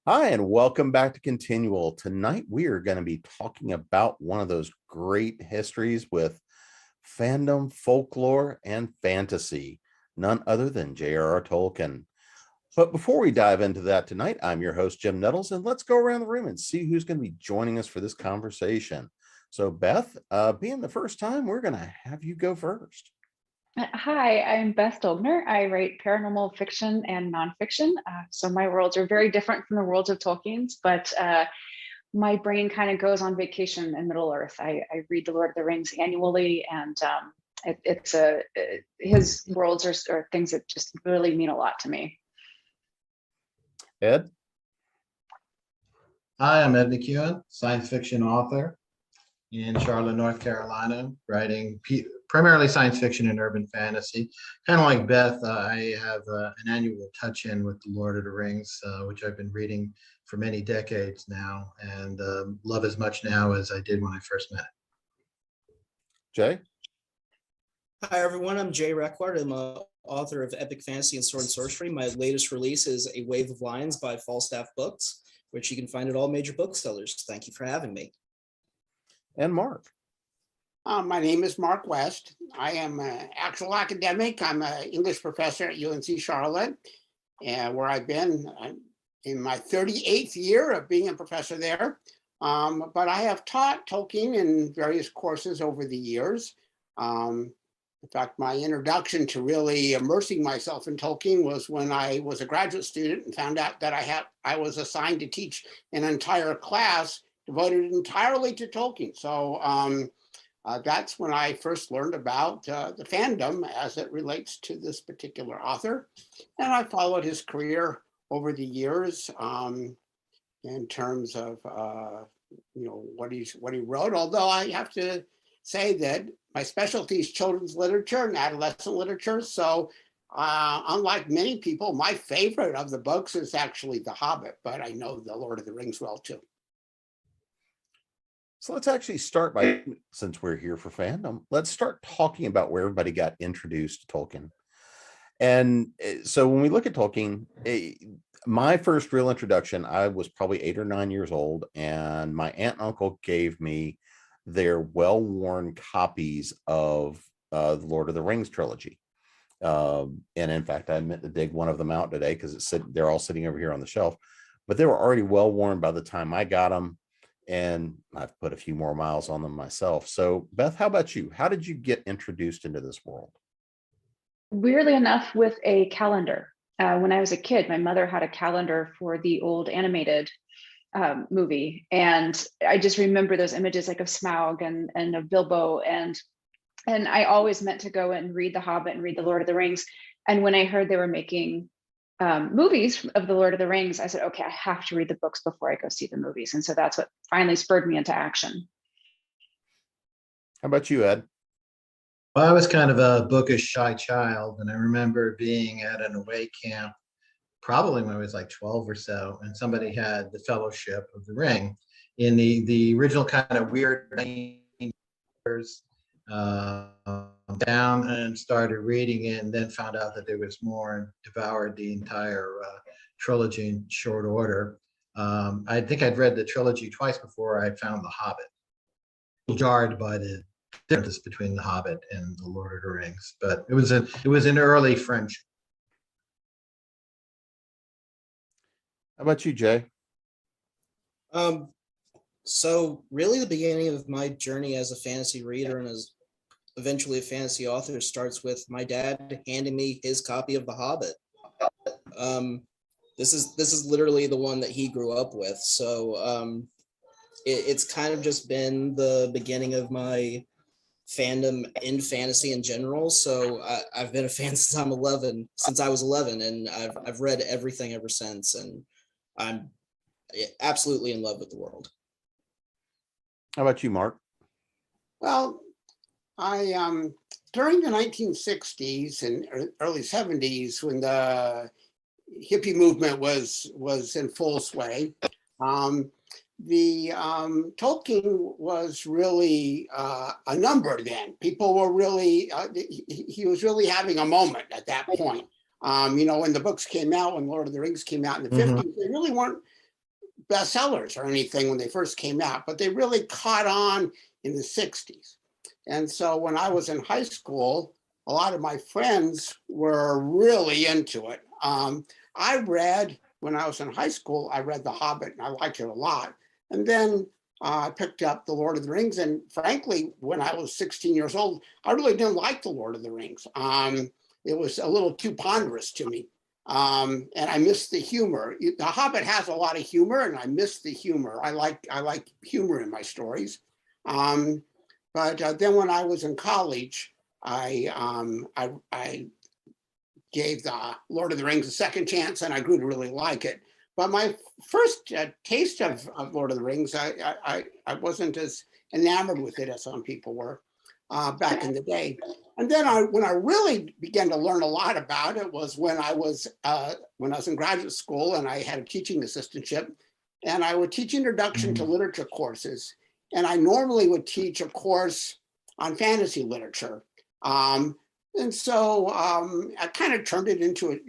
Hi, and welcome back to Continual. Tonight, we are going to be talking about one of those great histories with fandom, folklore, and fantasy, none other than JRR Tolkien. But before we dive into that tonight, I'm your host, Jim Nettles, and let's go around the room and see who's going to be joining us for this conversation. So, Beth, being the first time, we're going to have you go first. Hi, I'm Beth Dolgner. I write paranormal fiction and nonfiction. So my worlds are very different from the worlds of Tolkien's, but my brain kind of goes on vacation in Middle Earth. I read The Lord of the Rings annually, and his worlds are things that just really mean a lot to me. Ed? Hi, I'm Ed McKeown, science fiction author in Charlotte, North Carolina, writing primarily science fiction and urban fantasy. Kind of like Beth, I have an annual touch-in with The Lord of the Rings, which I've been reading for many decades now, and love as much now as I did when I first met it. Jay? Hi, everyone. I'm Jay Requard. I'm an author of epic fantasy and sword and sorcery. My latest release is A Wave of Lions by Falstaff Books, which you can find at all major booksellers. Thank you for having me. And Mark? My name is Mark West. I am an actual academic. I'm an English professor at UNC Charlotte, where I've been in my 38th year of being a professor there. But I have taught Tolkien in various courses over the years. In fact, my introduction to really immersing myself in Tolkien was when I was a graduate student and found out that I was assigned to teach an entire class devoted entirely to Tolkien. So that's when I first learned about the fandom as it relates to this particular author. And I followed his career over the years in terms of what he wrote. Although I have to say that my specialty is children's literature and adolescent literature. So unlike many people, my favorite of the books is actually The Hobbit, but I know The Lord of the Rings well too. So let's actually start by, since we're here for fandom, let's start talking about where everybody got introduced to Tolkien. And so when we look at Tolkien, my first real introduction, I was probably 8 or 9 years old, and my aunt and uncle gave me their well-worn copies of the Lord of the Rings trilogy. And in fact, I meant to dig one of them out today because they're all sitting over here on the shelf, but they were already well-worn by the time I got them. And I've put a few more miles on them myself. So Beth, how about you? How did you get introduced into this world? Weirdly enough, with a calendar. When I was a kid, my mother had a calendar for the old animated movie. And I just remember those images like of Smaug and of Bilbo. And I always meant to go and read The Hobbit and read The Lord of the Rings. And when I heard they were making movies of The Lord of the Rings, I said, okay, I have to read the books before I go see the movies. And so that's what finally spurred me into action. How about you, Ed? Well, I was kind of a bookish, shy child, and I remember being at an away camp, probably when I was like 12 or so, and somebody had the Fellowship of the Ring in the original kind of weird down, and started reading it, and then found out that there was more and devoured the entire trilogy in short order. I think I'd read the trilogy twice before I found The Hobbit. Jarred by the difference between The Hobbit and The Lord of the Rings, but it was an early friendship. How about you, Jay? So really the beginning of my journey as a fantasy reader and as eventually a fantasy author starts with my dad handing me his copy of The Hobbit. This is literally the one that he grew up with. So it's kind of just been the beginning of my fandom in fantasy in general. So I've been a fan since I was 11, and I've read everything ever since, and I'm absolutely in love with the world. How about you, Mark? Well, I during the 1960s and early 70s, when the hippie movement was in full sway, the Tolkien was really a number then. People were really, he was really having a moment at that point. When the books came out, when Lord of the Rings came out in the 50s, they really weren't bestsellers or anything when they first came out, but they really caught on in the 60s. And so when I was in high school, a lot of my friends were really into it. I read, when I was in high school, I read The Hobbit and I liked it a lot. And then I picked up The Lord of the Rings. And frankly, when I was 16 years old, I really didn't like The Lord of the Rings. It was a little too ponderous to me. And I missed the humor. The Hobbit has a lot of humor, and I missed the humor. I like humor in my stories. But then when I was in college, I gave The Lord of the Rings a second chance, and I grew to really like it. But my first taste of Lord of the Rings, I wasn't as enamored with it as some people were back in the day. And then when I really began to learn a lot about it was when I was in graduate school and I had a teaching assistantship, and I would teach introduction to literature courses. And I normally would teach a course on fantasy literature. And so I kind of turned it into,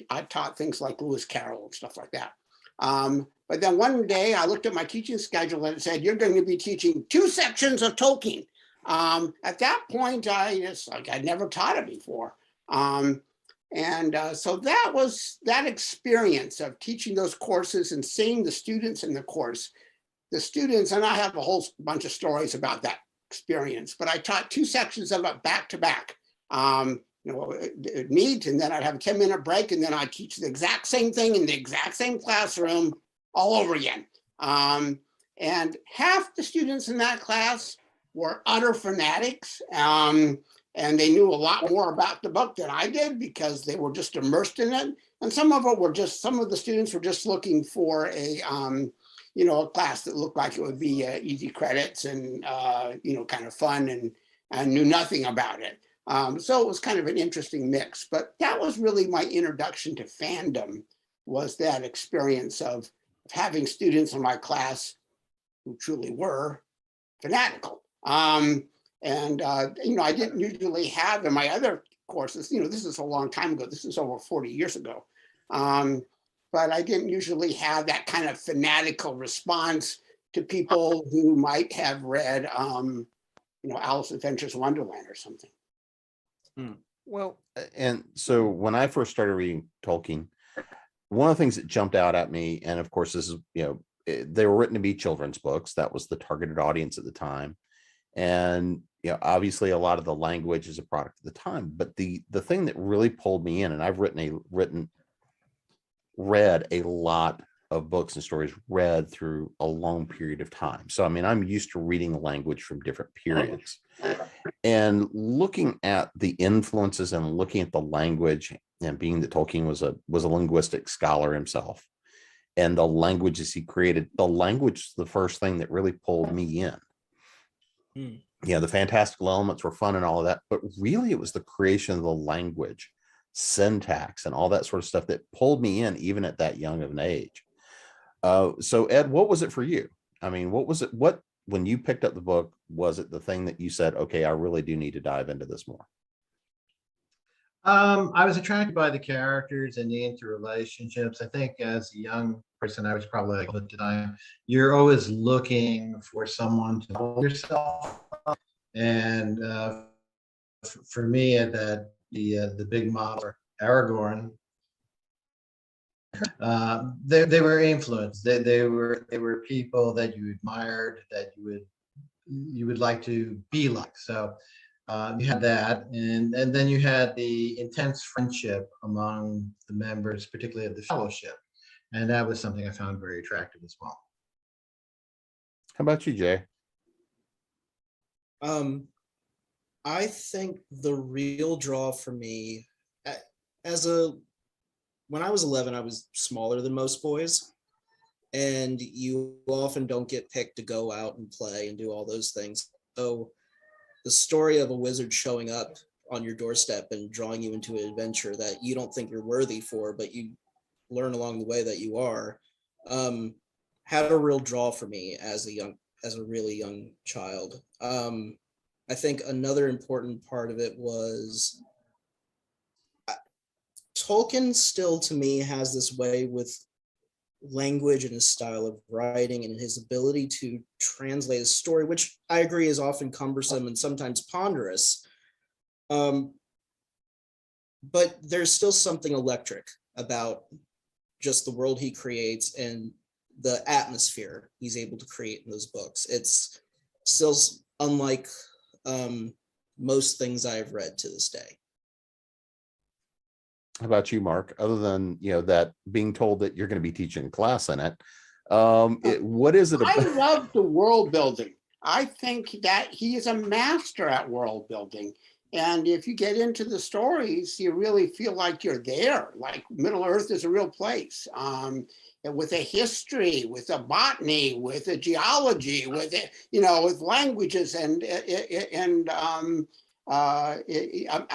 I taught things like Lewis Carroll and stuff like that. But then one day I looked at my teaching schedule and it said, you're going to be teaching 2 sections of Tolkien. At that point, I'd never taught it before. So that was that experience of teaching those courses and seeing the students in the course. The students, and I have a whole bunch of stories about that experience, but I taught 2 sections of it back to back. Meet, and then I'd have a 10-minute break, and then I'd teach the exact same thing in the exact same classroom all over again. And half the students in that class were utter fanatics, and they knew a lot more about the book than I did because they were just immersed in it. And some of the students were just looking for a class that looked like it would be easy credits and kind of fun and knew nothing about it. So it was kind of an interesting mix, but that was really my introduction to fandom, was that experience of having students in my class who truly were fanatical. I didn't usually have in my other courses, this is a long time ago, this is over 40 years ago. But I didn't usually have that kind of fanatical response to people who might have read, Alice Adventures in Wonderland or something. Well, and so when I first started reading Tolkien, one of the things that jumped out at me, and of course, this is, they were written to be children's books. That was the targeted audience at the time. And, obviously a lot of the language is a product of the time, but the thing that really pulled me in, and I've read a lot of books and stories read through a long period of time. So, I'm used to reading language from different periods and looking at the influences and looking at the language, and being that Tolkien was a linguistic scholar himself, and the languages he created, the language is the first thing that really pulled me in. The fantastical elements were fun and all of that, but really it was the creation of the language, syntax, and all that sort of stuff that pulled me in, even at that young of an age. So Ed, what was it for you? What was it? When you picked up the book, was it the thing that you said, okay, I really do need to dive into this more? I was attracted by the characters and the interrelationships. I think as a young person, I was probably like at the time, you're always looking for someone to hold yourself. And for me, that the big model, Aragorn, they were influenced. They were people that you admired, that you would like to be like. So you had that, and then you had the intense friendship among the members, particularly of the Fellowship, and that was something I found very attractive as well. How about you, Jay? I think the real draw for me, when I was 11, I was smaller than most boys, and you often don't get picked to go out and play and do all those things. So the story of a wizard showing up on your doorstep and drawing you into an adventure that you don't think you're worthy for, but you learn along the way that you are, had a real draw for me as a really young child. I think another important part of it was Tolkien still, to me, has this way with language and his style of writing and his ability to translate a story, which I agree is often cumbersome and sometimes ponderous. But there's still something electric about just the world he creates and the atmosphere he's able to create in those books. It's still unlike most things I've read to this day. How about you, Mark? Other than, you know, that being told that you're going to be teaching class in it, what is it about? I love the world building. I think that he is a master at world building. And if you get into the stories, you really feel like you're there, like Middle Earth is a real place, with a history, with a botany, with a geology, with, you know, with languages and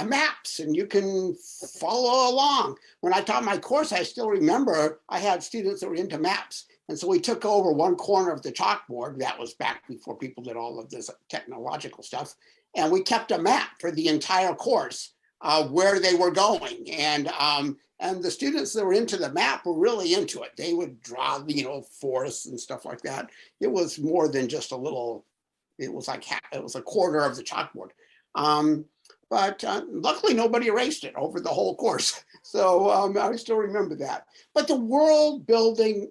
maps, and you can follow along. When I taught my course, I still remember I had students that were into maps. And so we took over one corner of the chalkboard. That was back before people did all of this technological stuff. And we kept a map for the entire course where they were going. And the students that were into the map were really into it. They would draw, you know, forests and stuff like that. It was more than just a little, it was like, it was a quarter of the chalkboard. But luckily nobody erased it over the whole course. So I still remember that. But the world building,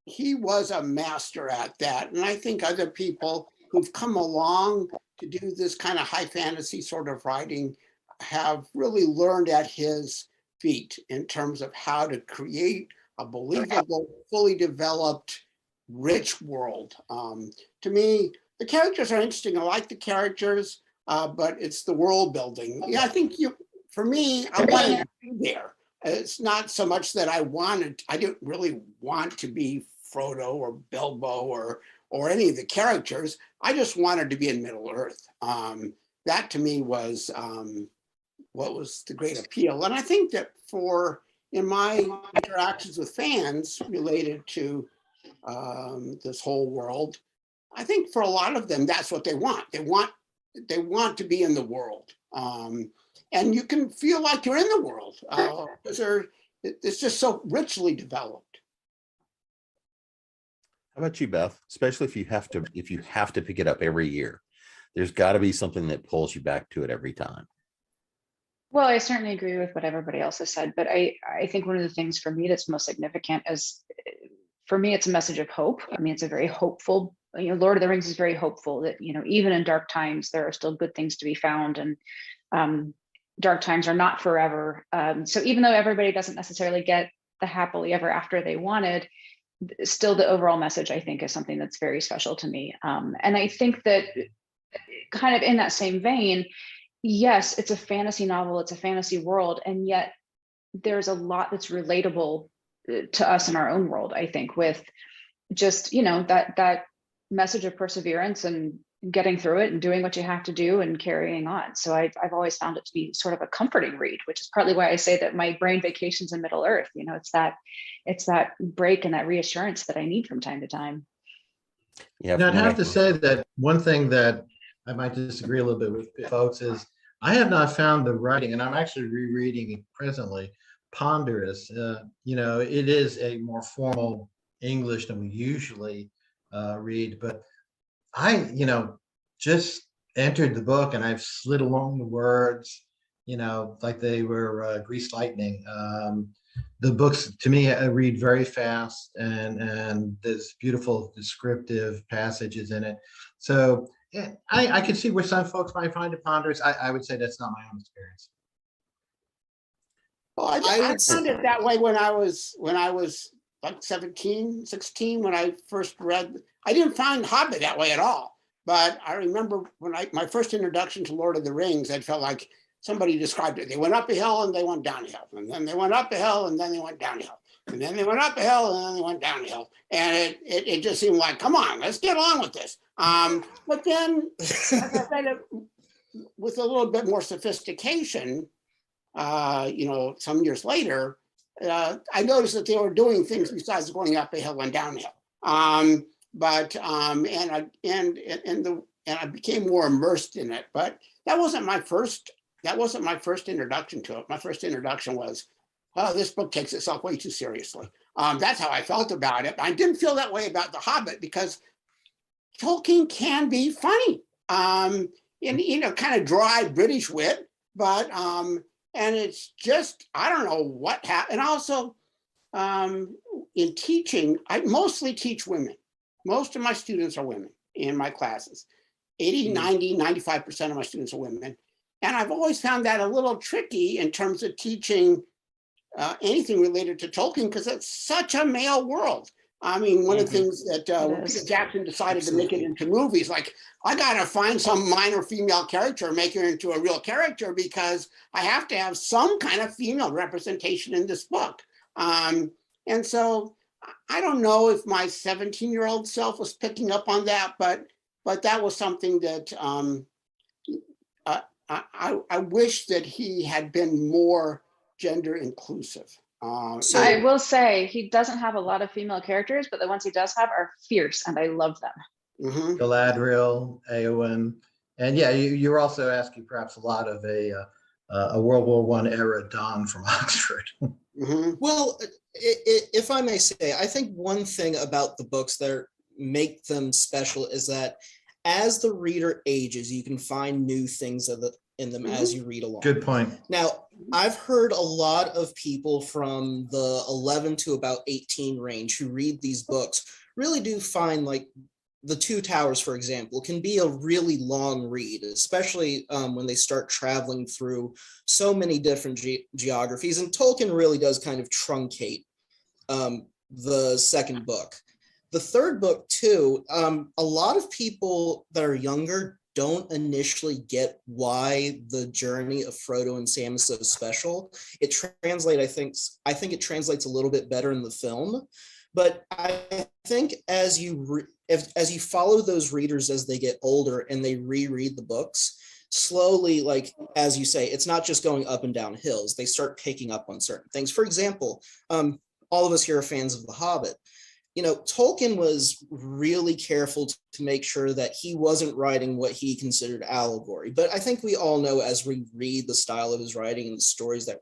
he was a master at that. And I think other people who've come along to do this kind of high fantasy sort of writing have really learned at his feet in terms of how to create a believable, fully developed, rich world. To me, the characters are interesting. I like the characters, but it's the world building. Yeah, I think for me, I wanted to be there. It's not so much that I didn't really want to be Frodo or Bilbo or any of the characters. I just wanted to be in Middle Earth. That to me was what was the great appeal. And I think that in my interactions with fans related to this whole world, I think for a lot of them, that's what they want. They want to be in the world. And you can feel like you're in the world because it's just so richly developed. How about you, Beth? Especially if you have to pick it up every year, there's got to be something that pulls you back to it every time. Well, I certainly agree with what everybody else has said, but I think one of the things for me that's most significant is, for me, it's a message of hope. I mean, it's a very hopeful, you know, Lord of the Rings is very hopeful that, you know, even in dark times, there are still good things to be found, and dark times are not forever. So even though everybody doesn't necessarily get the happily ever after they wanted, still the overall message, I think, is something that's very special to me. And I think that kind of in that same vein, yes, it's a fantasy novel, it's a fantasy world, and yet there's a lot that's relatable to us in our own world, I think, with just, you know, that message of perseverance and getting through it and doing what you have to do and carrying on. So I've always found it to be sort of a comforting read, which is partly why I say that my brain vacations in Middle Earth. You know, it's that break and that reassurance that I need from time to time. Yeah, Now, I'd have to say that one thing that I might disagree a little bit with folks is I have not found the writing, and I'm actually rereading it presently, ponderous. You know, it is a more formal English than we usually read, but I, you know, just entered the book and I've slid along the words, you know, like they were greased lightning. The books, to me, I read very fast, and there's beautiful descriptive passages in it. So yeah, I can see where some folks might find it ponderous. I would say that's not my own experience. Well, I found it that way when I was like 17, 16, when I first read. I didn't find Hobbit that way at all. But I remember when my first introduction to Lord of the Rings, I felt like somebody described it. They went up a hill and they went down a hill. And then they went up a hill and then they went down a hill. And then they went up a hill and then they went down a hill. And it just seemed like, come on, let's get on with this. But then, as I said, with a little bit more sophistication, you know, some years later, I noticed that they were doing things besides going up a hill and downhill. And I became more immersed in it. But that wasn't my first introduction to it. My first introduction was oh, this book takes itself way too seriously. That's how I felt about it. I didn't feel that way about The Hobbit because Tolkien can be funny, and kind of dry British wit, but and it's just, I don't know what happened. And also, in teaching, I mostly teach women. Most of my students are women in my classes. 80, 90, 95% of my students are women. And I've always found that a little tricky in terms of teaching anything related to Tolkien, because it's such a male world. I mean, one of the things that when Peter Jackson decided to make it into movies, like, I got to find some minor female character, make her into a real character, because I have to have some kind of female representation in this book. And so I don't know if my 17-year-old self was picking up on that, but that was something that I wish that he had been more gender inclusive. So I will say he doesn't have a lot of female characters, but the ones he does have are fierce, and I love them. Galadriel, Eowyn, and yeah, you're also asking perhaps a lot of a World War I era Don from Oxford. Well, if I may say, I think one thing about the books that make them special is that as the reader ages, you can find new things in them as you read along. Good point. Now, I've heard a lot of people from the 11 to about 18 range who read these books really do find, like, The Two Towers, for example, can be a really long read, especially when they start traveling through so many different geographies. And Tolkien really does kind of truncate the second book. The third book, too, a lot of people that are younger don't initially get why the journey of Frodo and Sam is so special. It translates, I think it translates a little bit better in the film, but I think as you follow those readers as they get older and they reread the books, slowly, like, as you say, it's not just going up and down hills. They start picking up on certain things. For example, all of us here are fans of The Hobbit. Tolkien was really careful to make sure that he wasn't writing what he considered allegory. But I think we all know, as we read the style of his writing and the stories that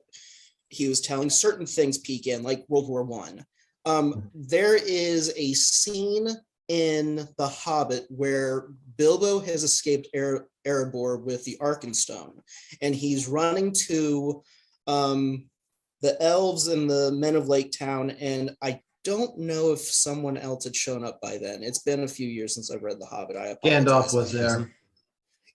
he was telling, certain things peek in, like World War I. There is a scene in The Hobbit where Bilbo has escaped Erebor with the Arkenstone, and he's running to the elves and the men of Lake Town, and I don't know if someone else had shown up by then. It's been a few years since I've read The Hobbit. I apologize. Gandalf was there.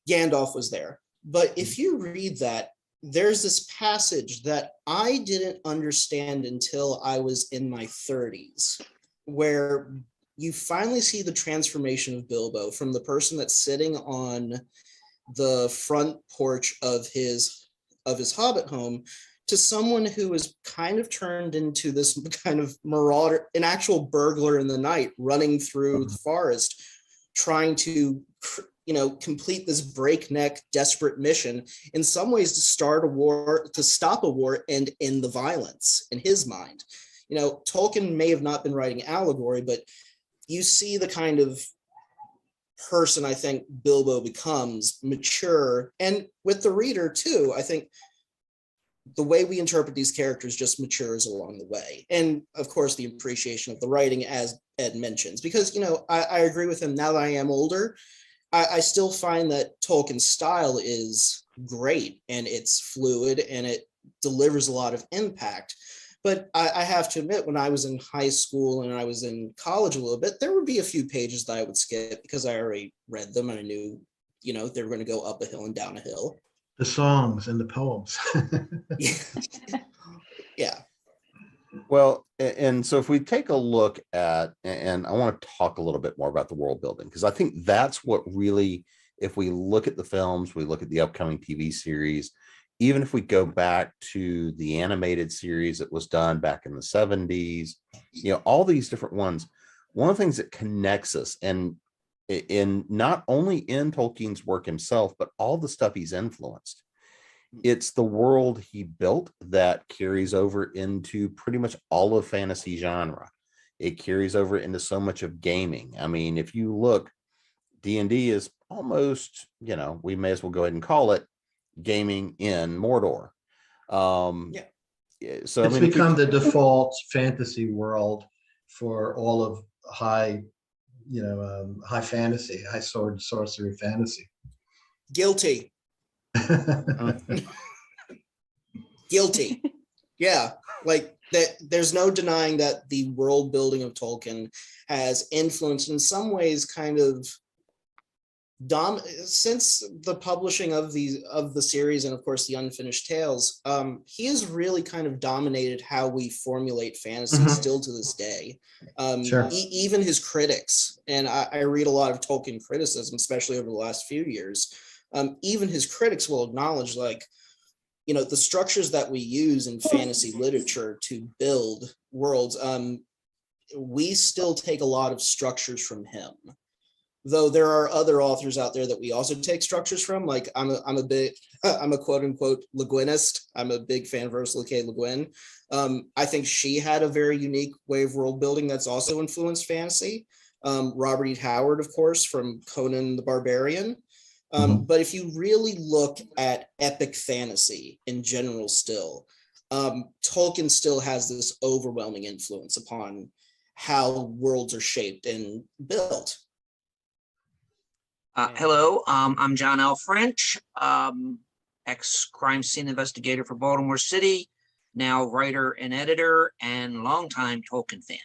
Gandalf was there. But if you read that, there's this passage that I didn't understand until I was in my 30s, where you finally see the transformation of Bilbo from the person that's sitting on the front porch of his Hobbit home to someone who is kind of turned into this kind of marauder, an actual burglar in the night, running through the forest, trying to, complete this breakneck, desperate mission, in some ways to start a war, to stop a war and end the violence in his mind. Tolkien may have not been writing allegory, but you see the kind of person I think Bilbo becomes, mature, and with the reader too, I think the way we interpret these characters just matures along the way. And of course, the appreciation of the writing, as Ed mentions, because, I agree with him. Now that I am older, I still find that Tolkien's style is great and it's fluid and it delivers a lot of impact. But I have to admit, when I was in high school and I was in college a little bit, there would be a few pages that I would skip because I already read them and I knew, they were going to go up a hill and down a hill. The songs and the poems. Yeah. Well, and so if we take a look at, and I want to talk a little bit more about the world building, because I think that's what really, if we look at the films, we look at the upcoming TV series, even if we go back to the animated series that was done back in the 70s, all these different ones, one of the things that connects us, and in not only in Tolkien's work himself, but all the stuff he's influenced, it's the world he built that carries over into pretty much all of fantasy genre. It carries over into so much of gaming. I mean, if you look, D&D is almost, we may as well go ahead and call it gaming in Mordor. So It's I mean, become the default fantasy world for all of high, high fantasy, high sword sorcery fantasy. Guilty. Guilty. Yeah, like that. There's no denying that the world building of Tolkien has influenced, in some ways, kind of since the publishing of the series, and of course the Unfinished Tales. He has really kind of dominated how we formulate fantasy still to this day. Sure. Even his critics, and I read a lot of Tolkien criticism, especially over the last few years. Even his critics will acknowledge, like, the structures that we use in fantasy literature to build worlds, we still take a lot of structures from him. Though there are other authors out there that we also take structures from. Like I'm a quote unquote Le Guinist. I'm a big fan of Ursula K. Le Guin. I think she had a very unique way of world building that's also influenced fantasy. Robert E. Howard, of course, from Conan the Barbarian. But if you really look at epic fantasy in general still, Tolkien still has this overwhelming influence upon how worlds are shaped and built. Hello, I'm John L. French, ex-crime scene investigator for Baltimore City, now writer and editor, and longtime Tolkien fan.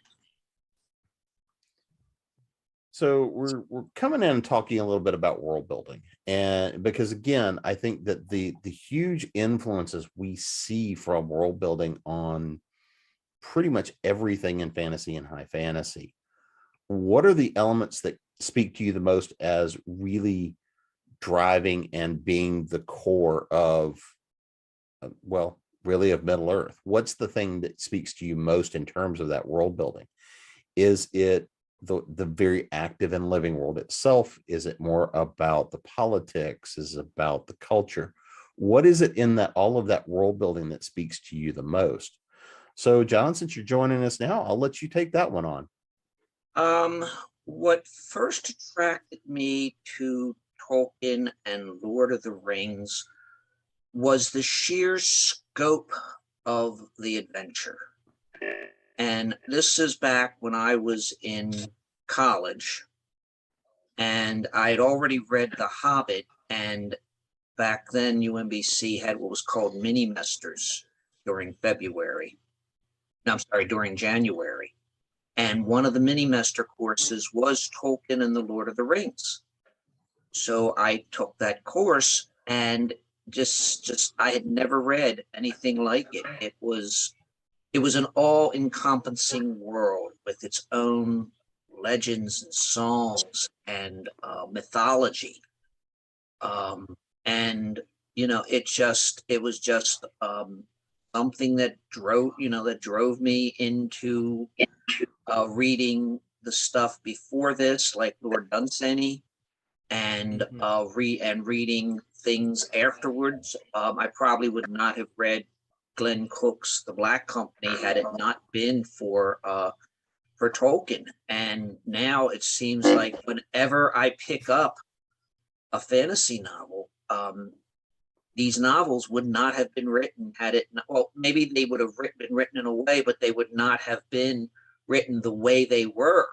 So we're coming in and talking a little bit about world building, and because again, I think that the huge influences we see from world building on pretty much everything in fantasy and high fantasy. What are the elements that speak to you the most as really driving and being the core of, well, really of Middle Earth? What's the thing that speaks to you most in terms of that world building? Is it the very active and living world itself? Is it more about the politics? Is it about the culture? What is it in that all of that world building that speaks to you the most? So John, since you're joining us now, I'll let you take that one on. What first attracted me to Tolkien and Lord of the Rings was the sheer scope of the adventure. And this is back when I was in college, and I had already read The Hobbit, and back then UMBC had what was called mini-mesters during during January. And one of the mini-mester courses was Tolkien and the Lord of the Rings. So I took that course, and just I had never read anything like it. It was an all-encompassing world with its own legends and songs and mythology. And it was just something that drove me into reading the stuff before this, like Lord Dunsany, and reading things afterwards. I probably would not have read Glenn Cook's The Black Company had it not been for Tolkien. And now it seems like whenever I pick up a fantasy novel, these novels would not have been written had it not, well, maybe they would have been written in a way, but they would not have been written the way they were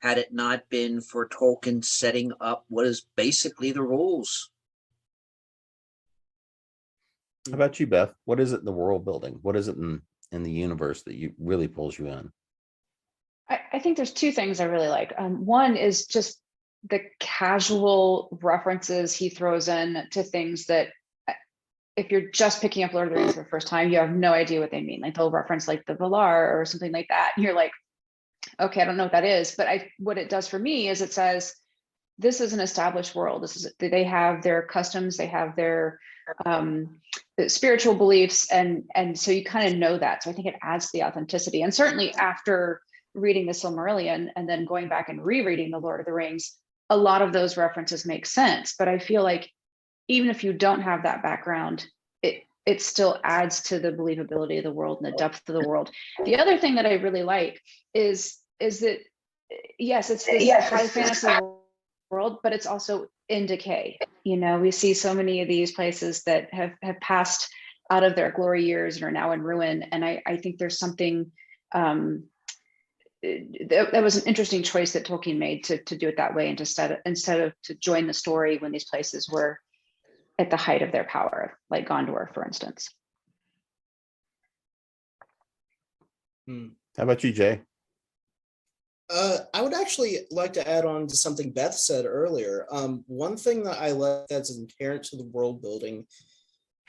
had it not been for Tolkien setting up what is basically the rules. How about you, Beth? What is it in the world building? What is it in the universe that you really pulls you in? I think there's two things I really like. One is just the casual references he throws in to things that if you're just picking up Lord of the Rings for the first time, you have no idea what they mean. Like they'll reference like the Valar or something like that. And you're like, okay, I don't know what that is. But what it does for me is it says, this is an established world. They have their customs, they have their spiritual beliefs. And so you kind of know that. So I think it adds to the authenticity. And certainly after reading the Silmarillion and then going back and rereading the Lord of the Rings, a lot of those references make sense. But I feel like even if you don't have that background, it still adds to the believability of the world and the depth of the world. The other thing that I really like is that, yes, it's this high fantasy world, but it's also in decay. We see so many of these places that have passed out of their glory years and are now in ruin. And I think there's something that was an interesting choice that Tolkien made to do it that way, and instead of to join the story when these places were at the height of their power, like Gondor, for instance. How about you, Jay? I would actually like to add on to something Beth said earlier. One thing that I like that's inherent to the world building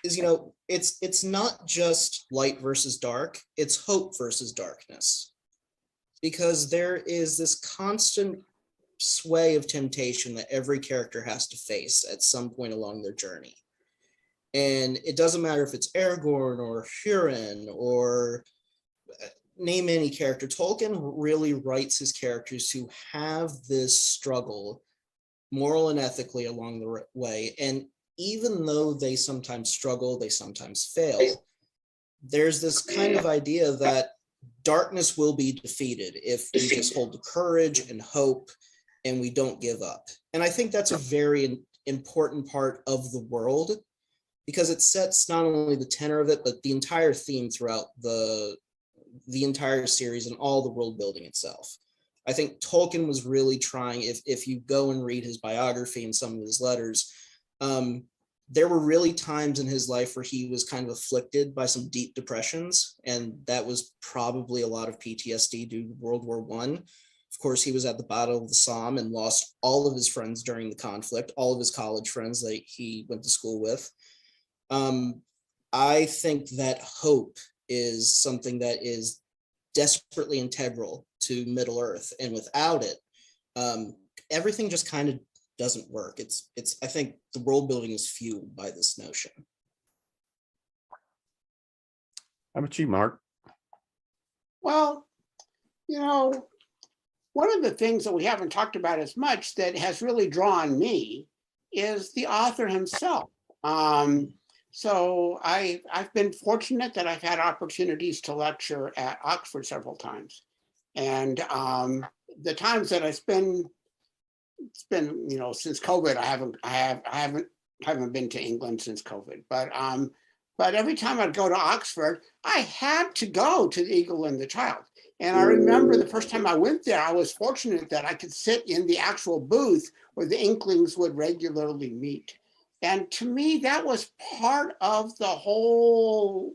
is, it's not just light versus dark, it's hope versus darkness. Because there is this constant sway of temptation that every character has to face at some point along their journey. And it doesn't matter if it's Aragorn or Hurin or name any character. Tolkien really writes his characters to have this struggle, moral and ethically, along the way. And even though they sometimes struggle, they sometimes fail, there's this kind of idea that darkness will be defeated if we just hold the courage and hope and we don't give up. And I think that's a very important part of the world, because it sets not only the tenor of it, but the entire theme throughout the entire series and all the world building itself. I think Tolkien was really trying, if you go and read his biography and some of his letters, there were really times in his life where he was kind of afflicted by some deep depressions, and that was probably a lot of PTSD due to World War I. Of course, he was at the Battle of the Somme and lost all of his friends during the conflict, all of his college friends that he went to school with. I think that hope is something that is desperately integral to Middle Earth, and without it, everything just kind of doesn't work. I think the world building is fueled by this notion. How about you, Mark? Well, one of the things that we haven't talked about as much that has really drawn me is the author himself. So I've been fortunate that I've had opportunities to lecture at Oxford several times. And the times that it's been, since COVID, I haven't been to England since COVID, but every time I'd go to Oxford, I had to go to the Eagle and the Child. And I remember the first time I went there, I was fortunate that I could sit in the actual booth where the Inklings would regularly meet. And to me, that was part of the whole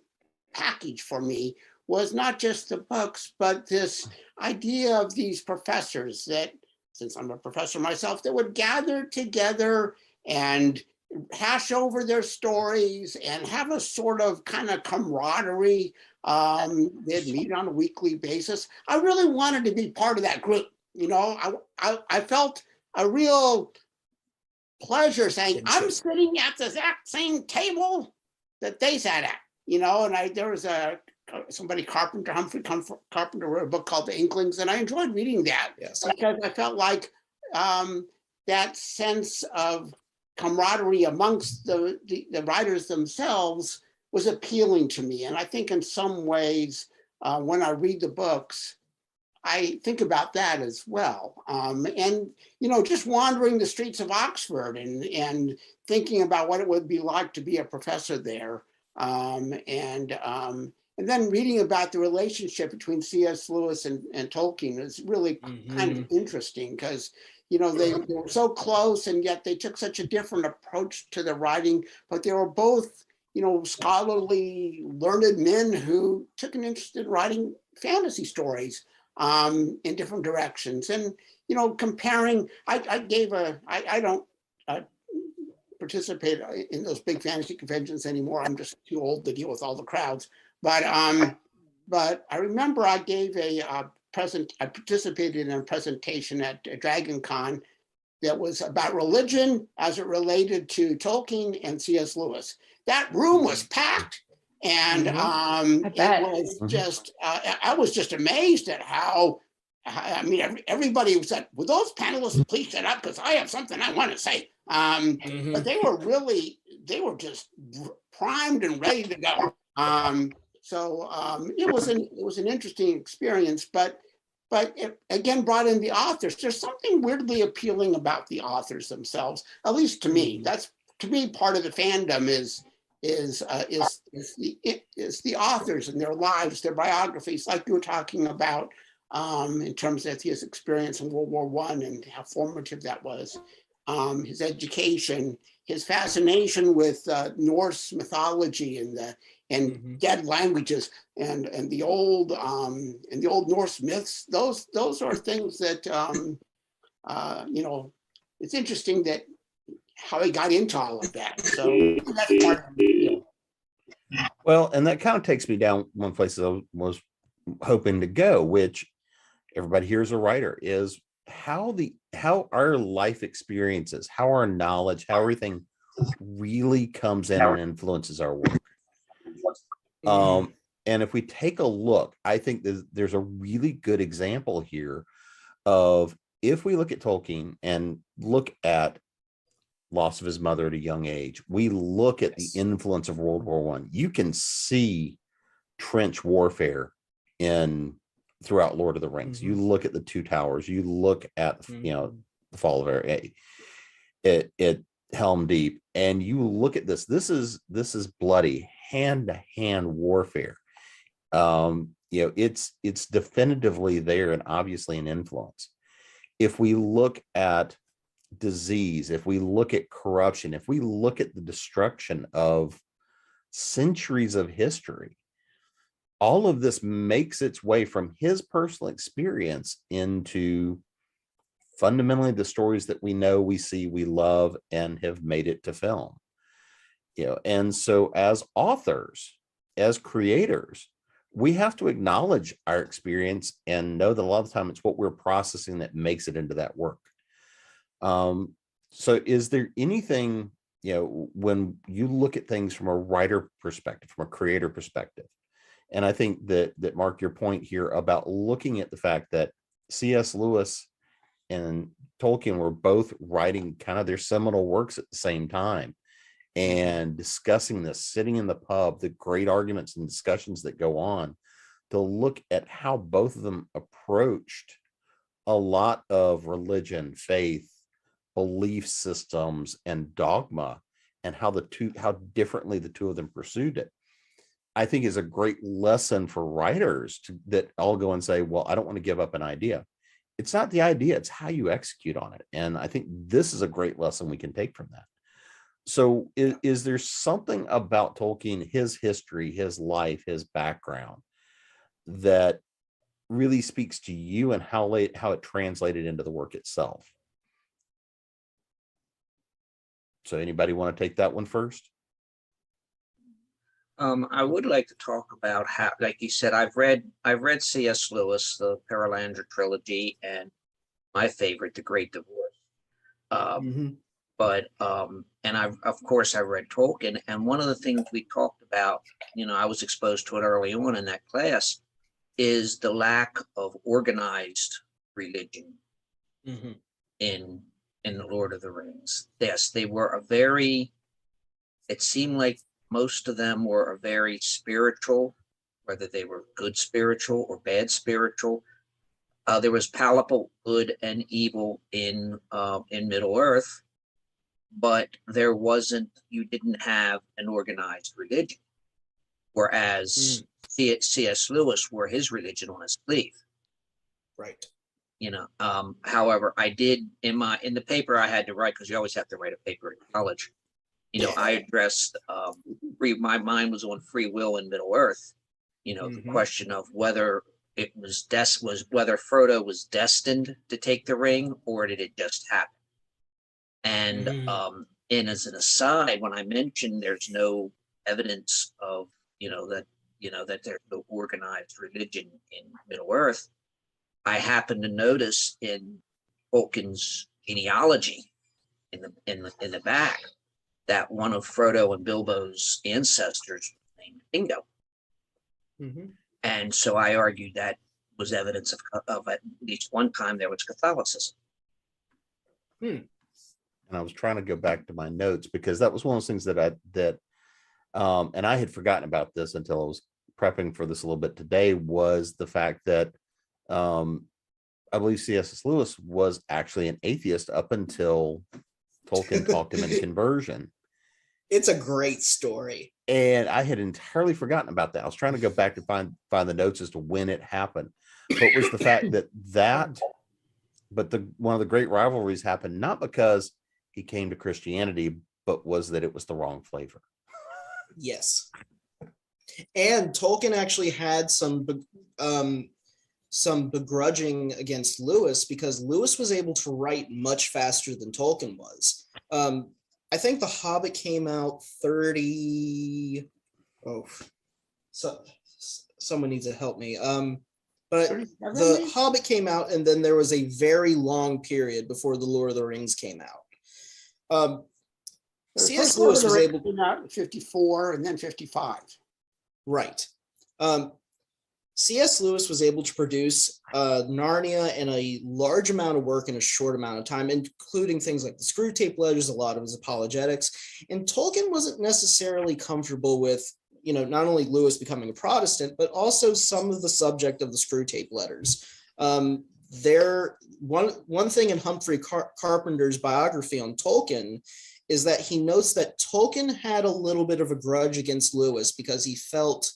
package for me, was not just the books, but this idea of these professors that, since I'm a professor myself, that would gather together and hash over their stories and have a sort of kind of camaraderie. They'd meet on a weekly basis. I really wanted to be part of that group. I felt a real pleasure saying, I'm sitting at the exact same table that they sat at, and there was Humphrey Carpenter wrote a book called The Inklings, and I enjoyed reading that. Yes. Because I felt like that sense of camaraderie amongst the writers themselves was appealing to me. And I think in some ways, when I read the books, I think about that as well. And, just wandering the streets of Oxford and thinking about what it would be like to be a professor there. And then reading about the relationship between C.S. Lewis and Tolkien is really kind of interesting, because, they were so close, and yet they took such a different approach to the writing, but they were both, scholarly, learned men who took an interest in writing fantasy stories in different directions. And, comparing, I don't participate in those big fantasy conventions anymore. I'm just too old to deal with all the crowds. But I remember I gave I participated in a presentation at Dragon Con that was about religion as it related to Tolkien and C.S. Lewis. That room was packed, and it was just I was just amazed at how. Everybody said, "Will those panelists please shut up, because I have something I want to say." But they were just primed and ready to go. So it was an interesting experience, but it again brought in the authors. There's something weirdly appealing about the authors themselves, at least to me. That's, to me, part of the fandom is is the authors and their lives, their biographies, like you were talking about, in terms of his experience in World War I and how formative that was, his education, his fascination with Norse mythology and dead languages and the old Norse myths. Those are things that you know, it's interesting that how he got into all of that. So that's part of it, you know. Well, and that kind of takes me down one place that I was hoping to go, which everybody here is a writer, is how our life experiences, how our knowledge, how everything really comes in and influences our work. And if we take a look, I think there's a really good example here of, if we look at Tolkien and look at loss of his mother at a young age, we look at the influence of World War I. You can see trench warfare throughout Lord of the Rings. You look at the Two Towers. You look at you know, the fall of at Helm Deep, and you look at this. This is bloody hand-to-hand warfare. You know, it's definitively there and obviously an influence. If we look at disease, if we look at corruption, if we look at the destruction of centuries of history, all of this makes its way from his personal experience into fundamentally the stories that we know, we see, we love, and have made it to film. You know, and so as authors, as creators, we have to acknowledge our experience and know that a lot of the time it's what we're processing that makes it into that work. So is there anything, you know, when you look at things from a writer perspective, from a creator perspective, and I think that Mark, your point here about looking at the fact that C.S. Lewis and Tolkien were both writing kind of their seminal works at the same time and discussing this, sitting in the pub, the great arguments and discussions that go on, to look at how both of them approached a lot of religion, faith, belief systems, and dogma, and how differently the two of them pursued it, I think is a great lesson for writers that all go and say, well, I don't want to give up an idea. It's not the idea, it's how you execute on it. And I think this is a great lesson we can take from that. So is there something about Tolkien, his history, his life, his background, that really speaks to you and how it translated into the work itself? So anybody want to take that one first? I would like to talk about how, like you said, I've read C.S. Lewis, the Perelandra trilogy, and my favorite, The Great Divorce. But and of course I've read Tolkien, and one of the things we talked about, you know, I was exposed to it early on in that class, is the lack of organized religion in the Lord of the Rings. Yes, they were it seemed like most of them were a very spiritual, whether they were good spiritual or bad spiritual. There was palpable good and evil in Middle Earth, but you didn't have an organized religion. Whereas C.S. Lewis wore his religion on his sleeve. Right. You know, however, I did in the paper I had to write, because you always have to write a paper in college. You know, I addressed my mind was on free will in Middle Earth. You know, the question of whether it was whether Frodo was destined to take the ring, or did it just happen? And as an aside, when I mentioned there's no evidence of that there's no organized religion in Middle Earth, I happened to notice in Tolkien's genealogy in the back that one of Frodo and Bilbo's ancestors was named Bingo. And so I argued that was evidence of at least one time there was Catholicism. And I was trying to go back to my notes, because that was one of those things that and I had forgotten about this until I was prepping for this a little bit today, was the fact that I believe C.S. Lewis was actually an atheist up until Tolkien talked him into conversion. It's a great story. And I had entirely forgotten about that. I was trying to go back to find the notes as to when it happened. But was the fact that one of the great rivalries happened not because he came to Christianity, but was that it was the wrong flavor. Yes. And Tolkien actually had some begrudging against Lewis because Lewis was able to write much faster than Tolkien was. I think The Hobbit came out someone needs to help me. But The Hobbit came out, and then there was a very long period before The Lord of the Rings came out. C.S. Lewis was able to come out in 54 and then 55. Right. C.S. Lewis was able to produce Narnia and a large amount of work in a short amount of time, including things like the Screw Tape Letters, a lot of his apologetics. And Tolkien wasn't necessarily comfortable with, not only Lewis becoming a Protestant, but also some of the subject of the Screw Tape Letters. One thing in Humphrey Carpenter's biography on Tolkien is that he notes that Tolkien had a little bit of a grudge against Lewis because he felt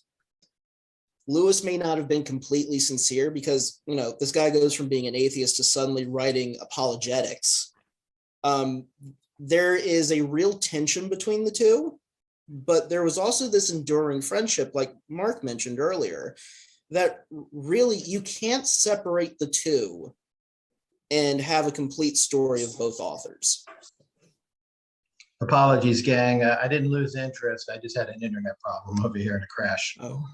Lewis may not have been completely sincere because, this guy goes from being an atheist to suddenly writing apologetics. There is a real tension between the two, but there was also this enduring friendship, like Mark mentioned earlier, that really you can't separate the two and have a complete story of both authors. Apologies, gang. I didn't lose interest. I just had an internet problem over here and a crash. Oh.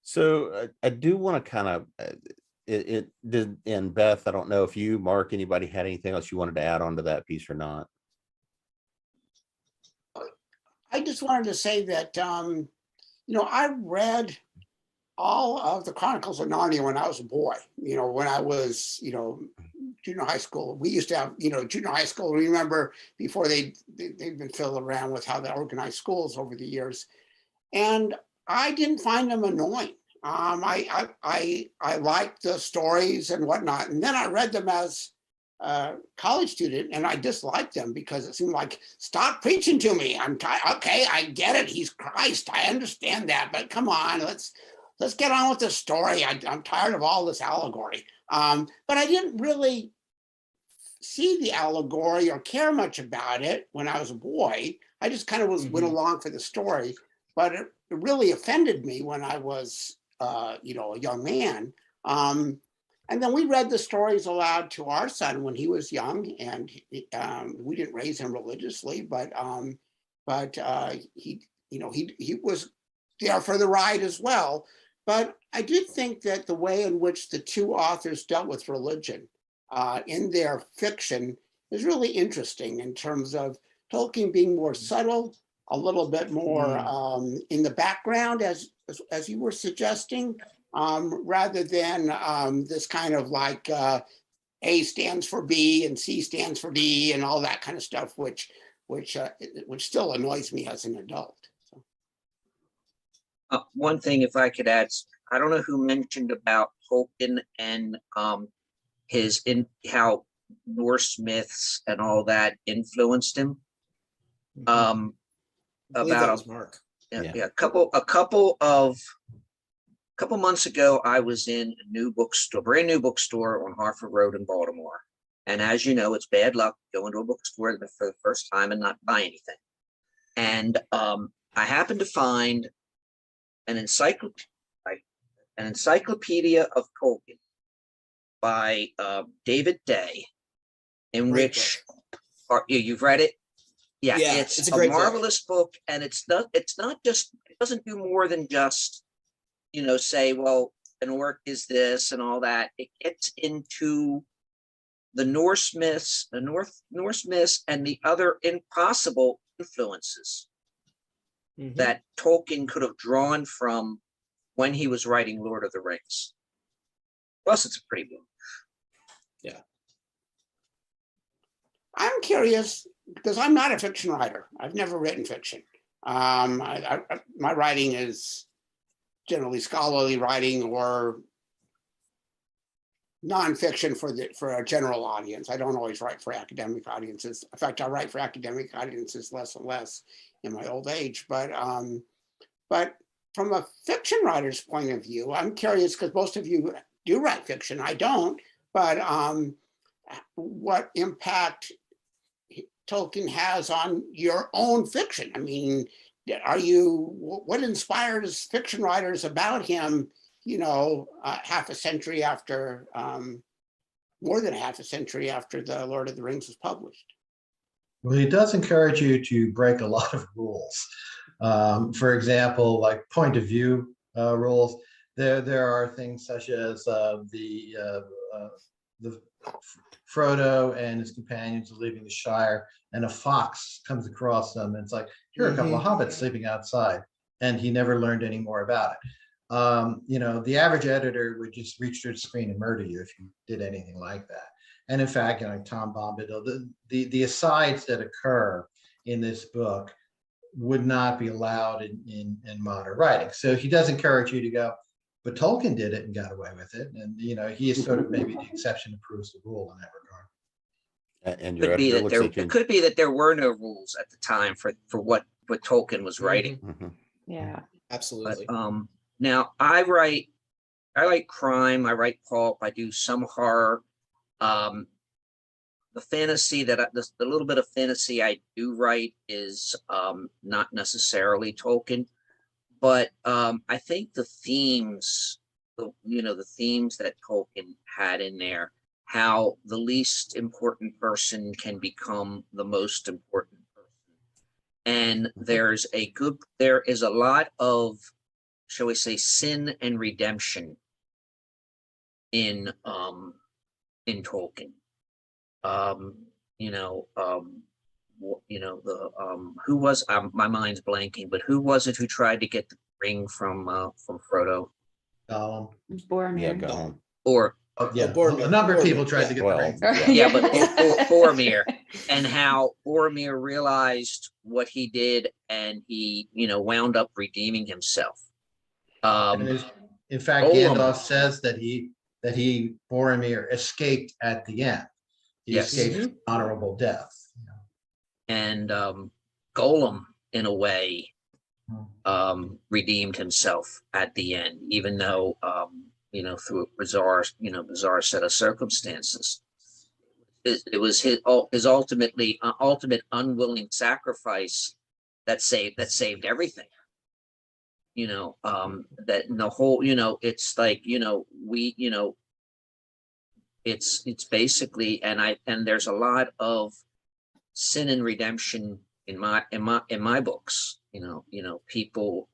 So I do want to kind of it did. And Beth, I don't know if you, Mark, anybody had anything else you wanted to add on to that piece or not. I just wanted to say that I read all of the Chronicles of Narnia when I was a boy. When I was junior high school. We used to have junior high school. Remember before they've been filled around with how they organized schools over the years, and I didn't find them annoying. I liked the stories and whatnot. And then I read them as a college student and I disliked them because it seemed like, stop preaching to me. I'm tired. Okay, I get it. He's Christ. I understand that. But come on, let's get on with the story. I'm tired of all this allegory. But I didn't really see the allegory or care much about it when I was a boy. I just kind of went along for the story. But it really offended me when I was, a young man. And then we read the stories aloud to our son when he was young, and we didn't raise him religiously, but he was there for the ride as well. But I did think that the way in which the two authors dealt with religion in their fiction is really interesting in terms of Tolkien being more subtle, a little bit more in the background, as you were suggesting, rather than this kind of like A stands for B and C stands for D and all that kind of stuff, which still annoys me as an adult. So. One thing, if I could add, I don't know who mentioned about Tolkien and how Norse myths and all that influenced him. About Mark. A couple months ago, I was in a brand new bookstore on Harford Road in Baltimore. And as you know, it's bad luck going to a bookstore for the first time and not buy anything. And I happened to find an encyclopedia of Tolkien by David Day, in which you've read it. Yeah, it's a marvelous book, and it doesn't do more than just, say, well, an orc is this and all that. It gets into the Norse myths, Norse myths, and the other impossible influences that Tolkien could have drawn from when he was writing Lord of the Rings. Plus, it's a pretty book. Yeah. I'm curious, because I'm not a fiction writer. I've never written fiction. My writing is generally scholarly writing or nonfiction for a general audience. I don't always write for academic audiences. In fact, I write for academic audiences less and less in my old age. But from a fiction writer's point of view, I'm curious because most of you do write fiction. I don't. But what impact Tolkien has on your own fiction? I mean, what inspires fiction writers about him, you know, half a century after, more than half a century after The Lord of the Rings was published? Well, he does encourage you to break a lot of rules. For example, like point of view rules. There are things such as the Frodo and his companions are leaving the Shire, and a fox comes across them, and it's like, here are a couple of hobbits sleeping outside, and he never learned any more about it. You know, the average editor would just reach through the screen and murder you if you did anything like that. And in fact, you know, Tom Bombadil, the asides that occur in this book would not be allowed in modern writing. So he does encourage you to go, but Tolkien did it and got away with it. And, you know, he is sort of maybe the exception that proves the rule in that regard. And it could be that there were no rules at the time for what Tolkien was writing. Yeah, Absolutely. But, now I write crime, I write pulp, I do some horror. The fantasy the little bit of fantasy I do write is not necessarily Tolkien, but I think the themes, the themes that Tolkien had in there, how the least important person can become the most important person, and there is a lot of, shall we say, sin and redemption in Tolkien. Who was, my mind's blanking, but who was it who tried to get the ring from Frodo? Boromir. Yeah, Gollum. Or a number of people tried to get the ring. Yeah, but Boromir, and how Boromir realized what he did, and he, wound up redeeming himself. In fact, Gandalf says that Boromir escaped at the end. He escaped honorable death. And Golem, in a way, redeemed himself at the end, even though through a bizarre set of circumstances. It was his ultimate unwilling sacrifice that saved everything. That in the whole, it's like, it's basically, and there's a lot of sin and redemption in my books. People,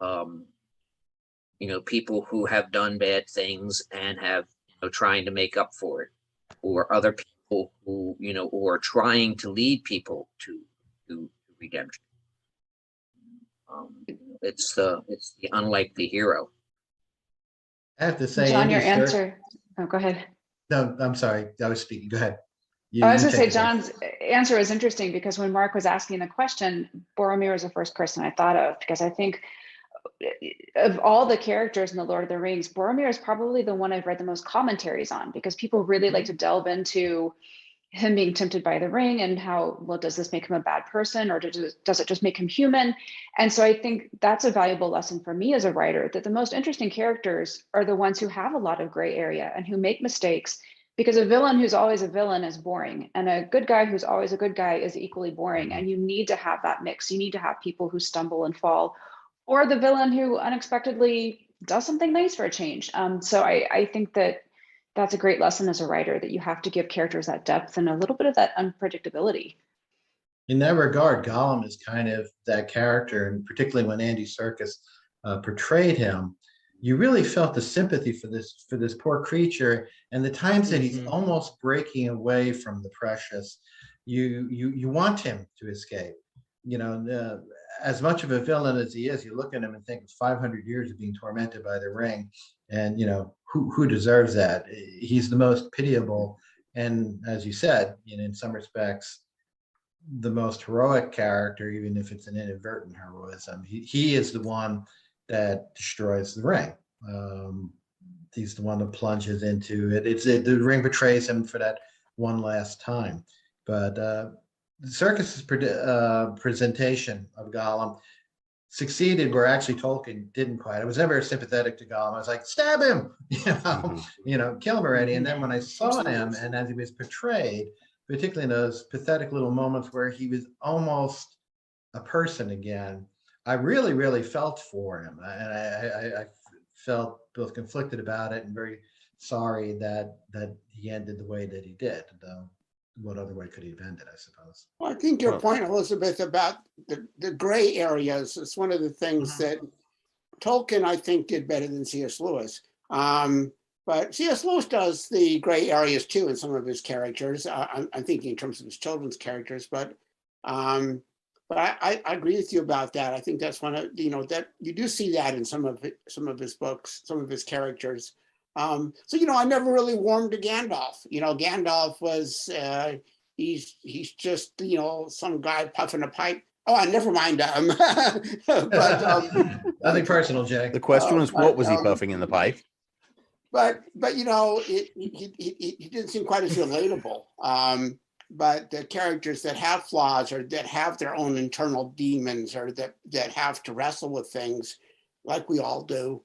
people who have done bad things and have, trying to make up for it, or other people who, who are trying to lead people to redemption. It's the unlikely hero. I have to say, John, your answer. Oh, go ahead. No, I'm sorry. I was speaking. Go ahead. I was going to say, John's answer is interesting because when Mark was asking the question, Boromir was the first person I thought of, because I think of all the characters in The Lord of the Rings, Boromir is probably the one I've read the most commentaries on, because people really like to delve into him being tempted by the ring and how, well, does this make him a bad person, or does it just make him human? And so I think that's a valuable lesson for me as a writer, that the most interesting characters are the ones who have a lot of gray area and who make mistakes, because a villain who's always a villain is boring, and a good guy who's always a good guy is equally boring. And you need to have that mix. You need to have people who stumble and fall, or the villain who unexpectedly does something nice for a change. So I think that's a great lesson as a writer, that you have to give characters that depth and a little bit of that unpredictability. In that regard, Gollum is kind of that character, and particularly when Andy Serkis portrayed him, you really felt the sympathy for this poor creature, and the times that he's almost breaking away from the precious, you want him to escape. As much of a villain as he is, you look at him and think, it's 500 years of being tormented by the ring, and who deserves that? He's the most pitiable, and as you said, in some respects, the most heroic character, even if it's an inadvertent heroism. He is the one that destroys the ring. he's the one that plunges into it. The ring betrays him for that one last time. But the Circus's presentation of Gollum succeeded where actually Tolkien didn't quite. I was never sympathetic to Gollum. I was like, stab him, kill him already. And then when I saw him and as he was portrayed, particularly in those pathetic little moments where he was almost a person again, I really, really felt for him. And I felt both conflicted about it and very sorry that he ended the way that he did. What other way could he have ended, I suppose? Well, I think your point, Elizabeth, about the gray areas is one of the things that Tolkien, I think, did better than C.S. Lewis. But C.S. Lewis does the gray areas too in some of his characters. I'm thinking in terms of his children's characters, but I agree with you about that. I think that's one of, that you do see that in some of his books, some of his characters. So, I never really warmed to Gandalf. Gandalf was, he's just, some guy puffing a pipe. Oh, never mind. But nothing personal, Jay. The question was, what was he puffing in the pipe? But he didn't seem quite as relatable. But the characters that have flaws or that have their own internal demons or that have to wrestle with things like we all do,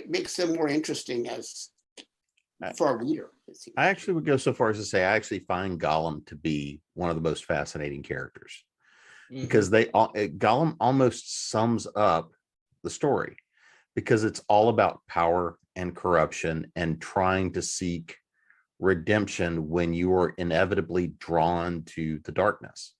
makes them more interesting for a reader. I actually would go so far as to say I actually find Gollum to be one of the most fascinating characters because Gollum almost sums up the story because it's all about power and corruption and trying to seek redemption when you are inevitably drawn to the darkness.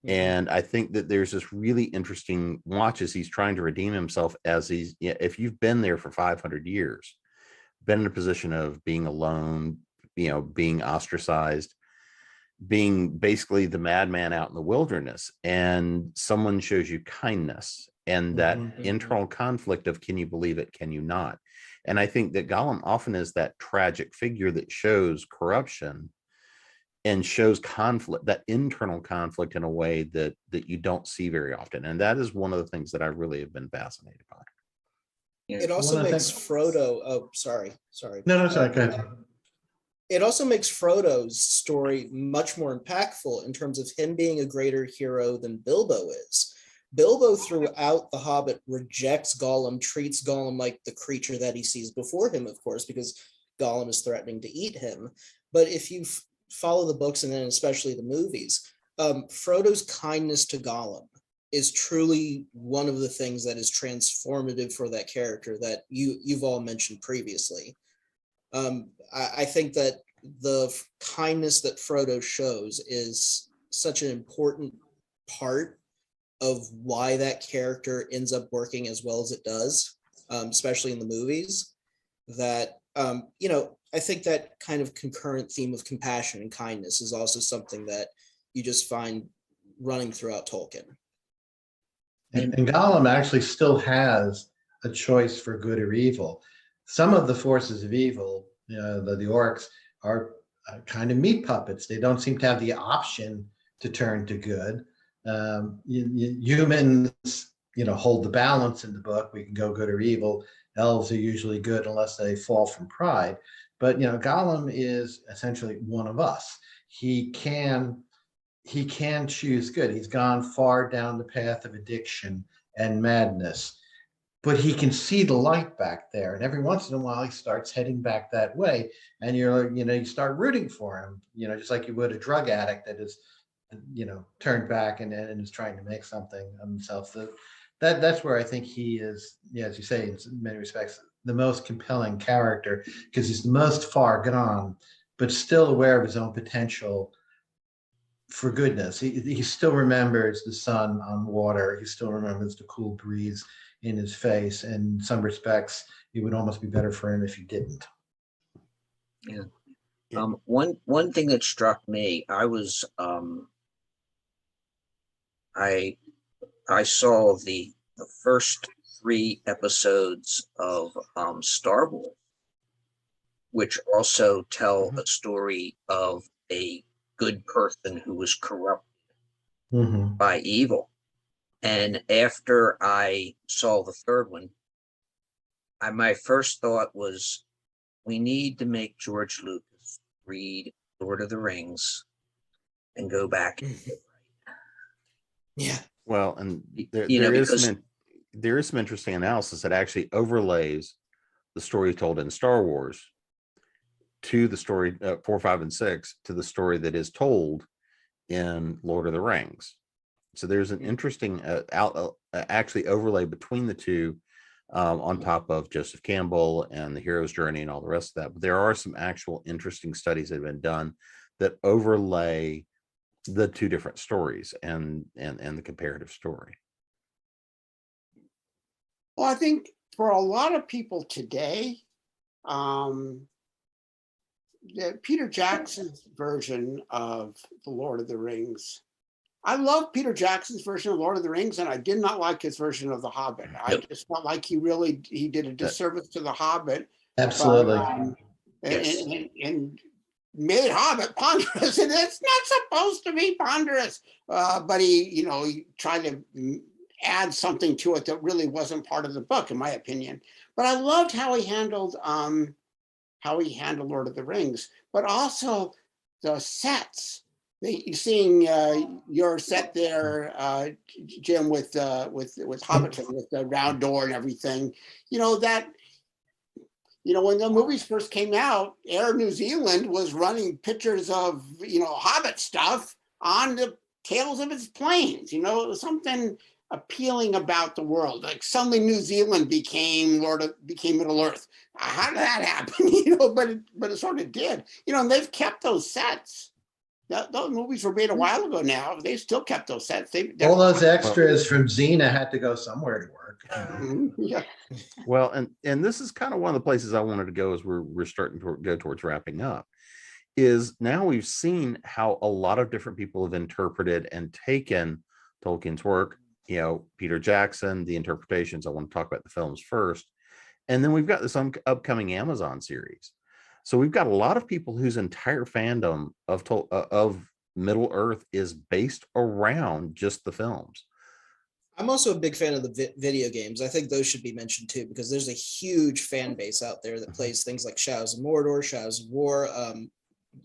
And I think that there's this really interesting watch as he's trying to redeem himself as if you've been there for 500 years, been in a position of being alone, being ostracized, being basically the madman out in the wilderness, and someone shows you kindness and that internal conflict of, can you believe it? Can you not? And I think that Gollum often is that tragic figure that shows corruption and shows conflict, that internal conflict in a way that you don't see very often. And that is one of the things that I really have been fascinated by. It also makes Frodo, sorry. No, sorry, go ahead. It also makes Frodo's story much more impactful in terms of him being a greater hero than Bilbo is. Bilbo throughout The Hobbit rejects Gollum, treats Gollum like the creature that he sees before him, of course, because Gollum is threatening to eat him. But if you follow the books and then especially the movies, Frodo's kindness to Gollum is truly one of the things that is transformative for that character that you've all mentioned previously. I think that the kindness that Frodo shows is such an important part of why that character ends up working as well as it does, especially in the movies, that, I think that kind of concurrent theme of compassion and kindness is also something that you just find running throughout Tolkien. And Gollum actually still has a choice for good or evil. Some of the forces of evil, the orcs, are kind of meat puppets. They don't seem to have the option to turn to good. Humans, hold the balance in the book. We can go good or evil. Elves are usually good unless they fall from pride. But Gollum is essentially one of us. He can choose good. He's gone far down the path of addiction and madness, but he can see the light back there. And every once in a while, he starts heading back that way. And you start rooting for him, just like you would a drug addict that is, turned back and is trying to make something of himself. That's where I think he is, as you say, in many respects, the most compelling character, because he's the most far gone, but still aware of his own potential for goodness. He still remembers the sun on water. He still remembers the cool breeze in his face. And in some respects, it would almost be better for him if he didn't. Yeah. One thing that struck me, I saw the first 3 episodes of Star Wars, which also tell a story of a good person who was corrupted by evil. And after I saw the 3rd one, my first thought was, we need to make George Lucas read Lord of the Rings and go back. Yeah. Well, and You know, because there is some interesting analysis that actually overlays the story told in Star Wars to the story 4, 5, and 6 to the story that is told in Lord of the Rings. So there's an interesting actually overlay between the two, on top of Joseph Campbell and the hero's journey and all the rest of that. But there are some actual interesting studies that have been done that overlay the two different stories and the comparative story. Well, I think for a lot of people today, Peter Jackson's version of The Lord of the Rings, I love Peter Jackson's version of Lord of the Rings, and I did not like his version of The Hobbit. I just felt like he did a disservice to The Hobbit. Absolutely. Yes. And made Hobbit ponderous, and it's not supposed to be ponderous. But he tried to add something to it that really wasn't part of the book, in my opinion. But I loved how he handled Lord of the Rings, but also the sets. Seeing your set there, Jim, with Hobbiton, with the round door and everything, when the movies first came out, Air New Zealand was running pictures of, Hobbit stuff on the tails of its planes. It was something appealing about the world. Like suddenly New Zealand became Middle Earth. How did that happen? But it sort of did. And they've kept those sets. Those movies were made a while ago now. They still kept those sets. All those extras from Xena had to go somewhere to work. Yeah. Well, and this is kind of one of the places I wanted to go as we're starting to go towards wrapping up, is now we've seen how a lot of different people have interpreted and taken Tolkien's work. Peter Jackson, the interpretations. I want to talk about the films first. And then we've got this upcoming Amazon series. So we've got a lot of people whose entire fandom of Middle Earth is based around just the films. I'm also a big fan of the video games. I think those should be mentioned too, because there's a huge fan base out there that plays things like Shadows of Mordor, Shadows of War,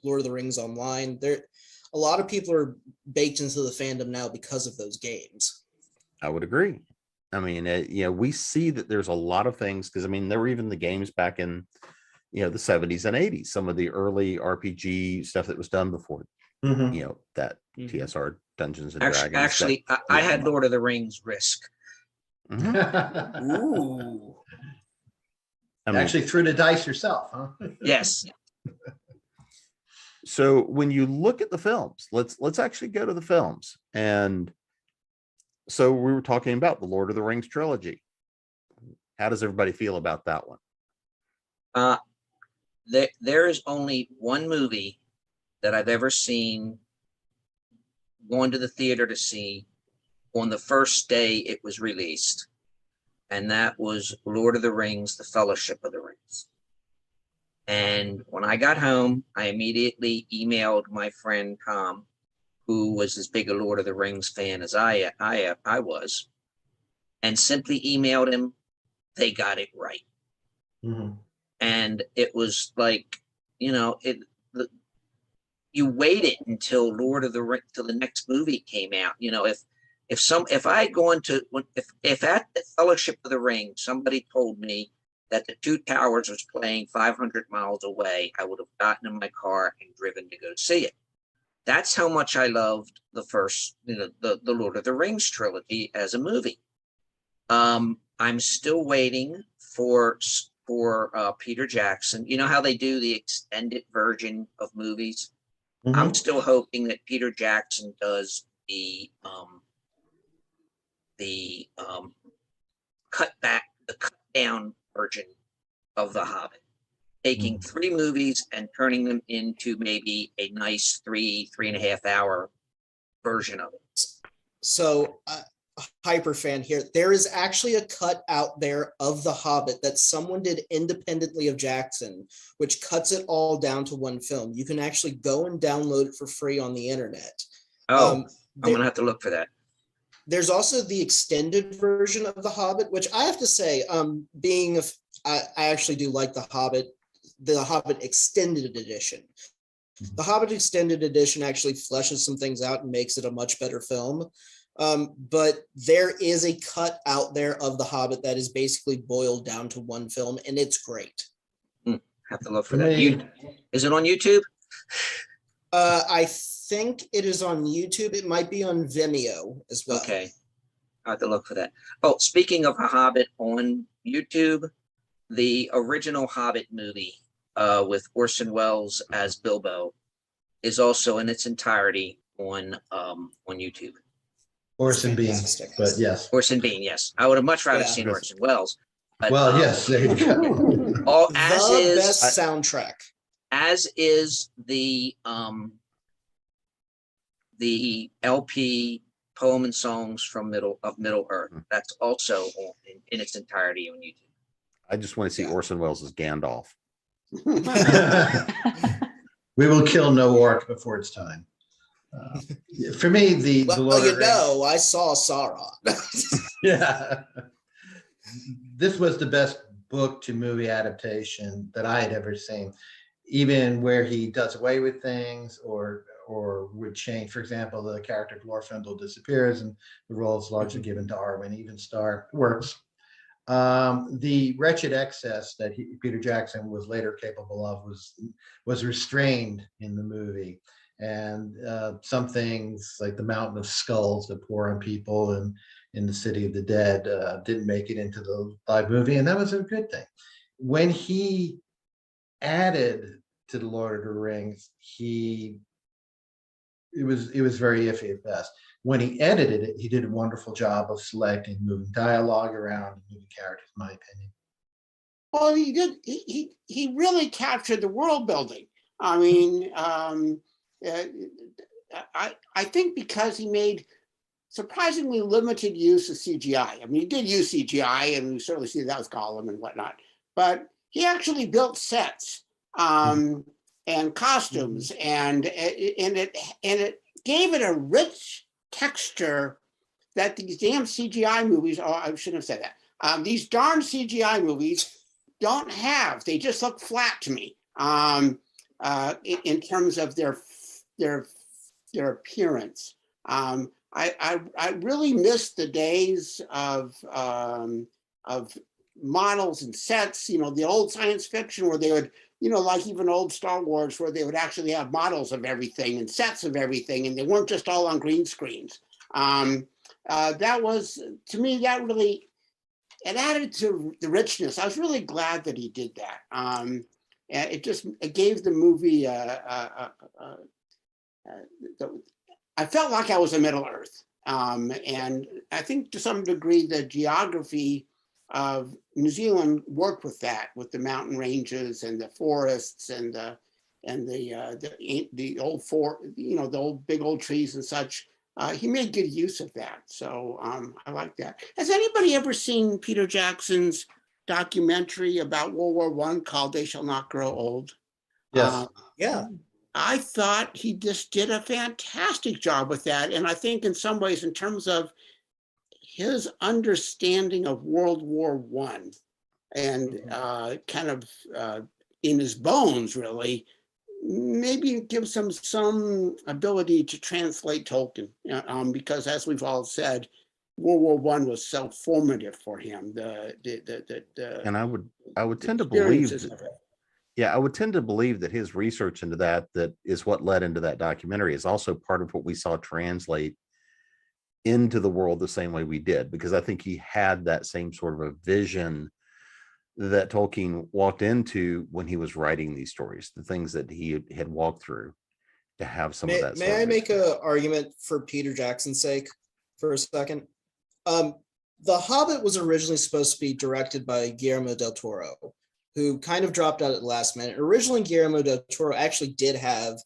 Lord of the Rings Online. A lot of people are baked into the fandom now because of those games. I would agree. I mean, we see that there's a lot of things, because there were even the games back in the 70s and 80s, some of the early RPG stuff that was done before that TSR Dungeons and Dragons. Actually, I had Lord of the Rings Risk. Mm-hmm. Ooh. Actually threw the dice yourself, huh? Yes. So when you look at the films, let's actually go to the films. And so we were talking about the Lord of the Rings trilogy. How does everybody feel about that one? There is only one movie that I've ever seen, going to the theater to see, on the first day it was released, and that was Lord of the Rings, The Fellowship of the Rings. And when I got home, I immediately emailed my friend Tom, who was as big a Lord of the Rings fan as I was, and simply emailed him, they got it right. Mm-hmm. And it was like, you waited until Lord of the Rings, till the next movie came out. If I had gone to, if at the Fellowship of the Ring, somebody told me that the Two Towers was playing 500 miles away, I would have gotten in my car and driven to go see it. That's how much I loved the first, the Lord of the Rings trilogy as a movie. I'm still waiting for Peter Jackson. You know how they do the extended version of movies? Mm-hmm. I'm still hoping that Peter Jackson does the cut down version of The Hobbit, taking 3 movies and turning them into maybe a nice 3.5 hour version of it. So hyper fan here. There is actually a cut out there of The Hobbit that someone did independently of Jackson, which cuts it all down to one film. You can actually go and download it for free on the internet. I'm going to have to look for that. There's also the extended version of The Hobbit, which I have to say, being I actually do like the Hobbit Extended Edition. The Hobbit Extended Edition actually fleshes some things out and makes it a much better film. But there is a cut out there of The Hobbit that is basically boiled down to one film, and it's great. Have to look for that. Is it on YouTube? I think it is on YouTube. It might be on Vimeo as well. Okay. I have to look for that. Oh, speaking of a Hobbit on YouTube, the original Hobbit movie with Orson Welles as Bilbo is also in its entirety on YouTube. Orson Bean, but yes. Orson Bean, yes. I would have much rather seen Orson Welles. But, well, yes, there you go. Best soundtrack. As is the LP Poem and Songs from Middle Earth. That's also in its entirety on YouTube. I just want to see Orson Welles as Gandalf. We will kill no orc before it's time. For me, the Lord of the Rings, I saw Sauron. yeah, this was the best book to movie adaptation that I had ever seen. Even where he does away with things or would change. For example, the character Glorfindel disappears and the role is largely given to Arwen. Even Star works. The wretched excess that Peter Jackson was later capable of was restrained in the movie. And some things like the Mountain of Skulls that pour on people and in the City of the Dead didn't make it into the live movie. And that was a good thing. When he added to the Lord of the Rings, it was very iffy at best. When he edited it, he did a wonderful job of selecting, moving dialogue around, and moving characters, in my opinion. Well, he did. He really captured the world building. I mean, I think because he made surprisingly limited use of CGI. I mean, he did use CGI, and we certainly see that with Gollum and whatnot. But he actually built sets and costumes, and it gave it a rich texture that these damn CGI movies. Oh, I shouldn't have said that. These darn CGI movies don't have. They just look flat to me in terms of their appearance. I really miss the days of models and sets. You know, the old science fiction where they would, you know, like even old Star Wars, where they would actually have models of everything and sets of everything, and they weren't just all on green screens. That was, to me, that really, it added to the richness. I was really glad that he did that. It gave the movie I felt like I was in Middle Earth. And I think to some degree the geography of New Zealand worked with that, with the mountain ranges and the forests and the old the old big old trees and such. He made good use of that. So I like that. Has anybody ever seen Peter Jackson's documentary about World War I called They Shall Not Grow Old? Yes. Yeah. I thought he just did a fantastic job with that. And I think in some ways, in terms of his understanding of World War I and kind of in his bones, really, maybe gives him some ability to translate Tolkien, because as we've all said, World War I was so formative for him. And I would tend to believe I would tend to believe that his research into that is what led into that documentary is also part of what we saw translate into the world the same way we did, because I think he had that same sort of a vision that Tolkien walked into when he was writing these stories, the things that he had walked through to have some of that. May I make an argument for Peter Jackson's sake for a second? The Hobbit was originally supposed to be directed by Guillermo del Toro, who kind of dropped out at the last minute. Originally, Guillermo del Toro actually did have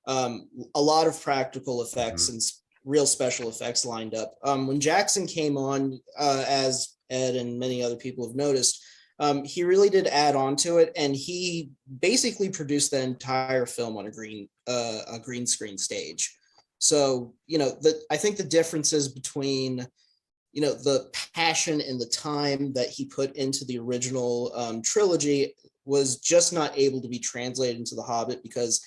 a lot of practical effects and real special effects lined up. When Jackson came on, as Ed and many other people have noticed, he really did add on to it, and he basically produced the entire film on a green screen stage. So, you know, I think the differences between the passion and the time that he put into the original trilogy was just not able to be translated into The Hobbit, because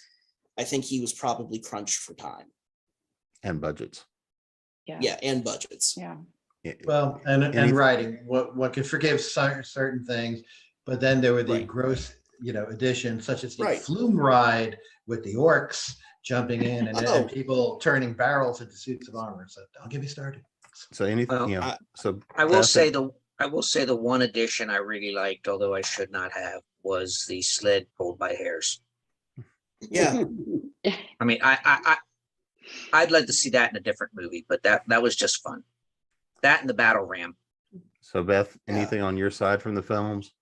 I think he was probably crunched for time. And budgets. Yeah, and budgets. Yeah. Well, and writing, what can forgive certain things, but then there were the gross, additions such as the flume ride with the orcs jumping in and people turning barrels into suits of armor. So don't get me started. So anything, I will say the one addition I really liked, although I should not have, was the sled pulled by hares. Yeah. I mean, I'd like to see that in a different movie, but that was just fun. That and the battle ram. So Beth, anything on your side from the films?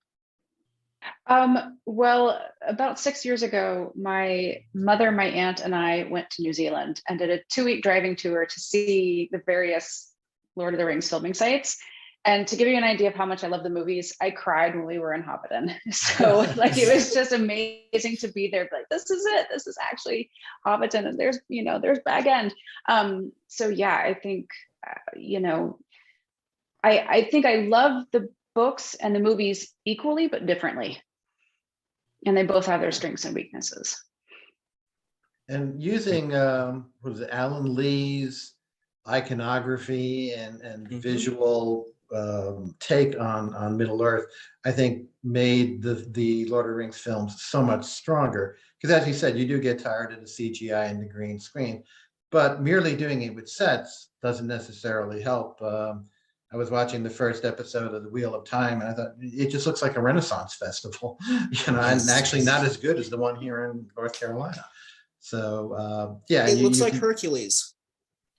Well, about 6 years ago, my mother, my aunt, and I went to New Zealand and did a 2-week driving tour to see the various Lord of the Rings filming sites. And to give you an idea of how much I love the movies, I cried when we were in Hobbiton. So it was just amazing to be there. Like, this is it. This is actually Hobbiton, and there's Bag End. So yeah, I think, I think I love the books and the movies equally, but differently. And they both have their strengths and weaknesses. And using Alan Lee's iconography and visual take on Middle Earth, I think made the Lord of the Rings films so much stronger. Because as you said, you do get tired of the CGI and the green screen, but merely doing it with sets doesn't necessarily help. I was watching the first episode of The Wheel of Time, and I thought it just looks like a Renaissance festival, and actually not as good as the one here in North Carolina. So it looks like Hercules.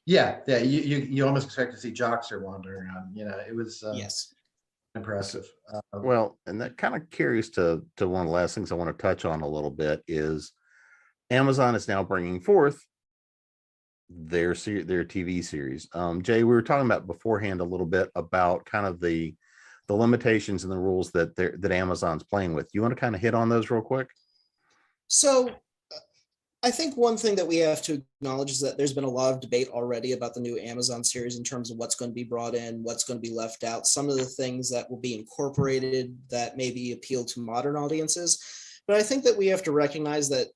Yeah, you almost expect to see Joxer wandering around. It was impressive. Well, and that kind of carries to one of the last things I want to touch on a little bit is Amazon is now bringing forth their TV series. Jay, we were talking about beforehand a little bit about kind of the limitations and the rules that Amazon's playing with. You want to kind of hit on those real quick? So I think one thing that we have to acknowledge is that there's been a lot of debate already about the new Amazon series in terms of what's going to be brought in, what's going to be left out, some of the things that will be incorporated that maybe appeal to modern audiences. But I think that we have to recognize that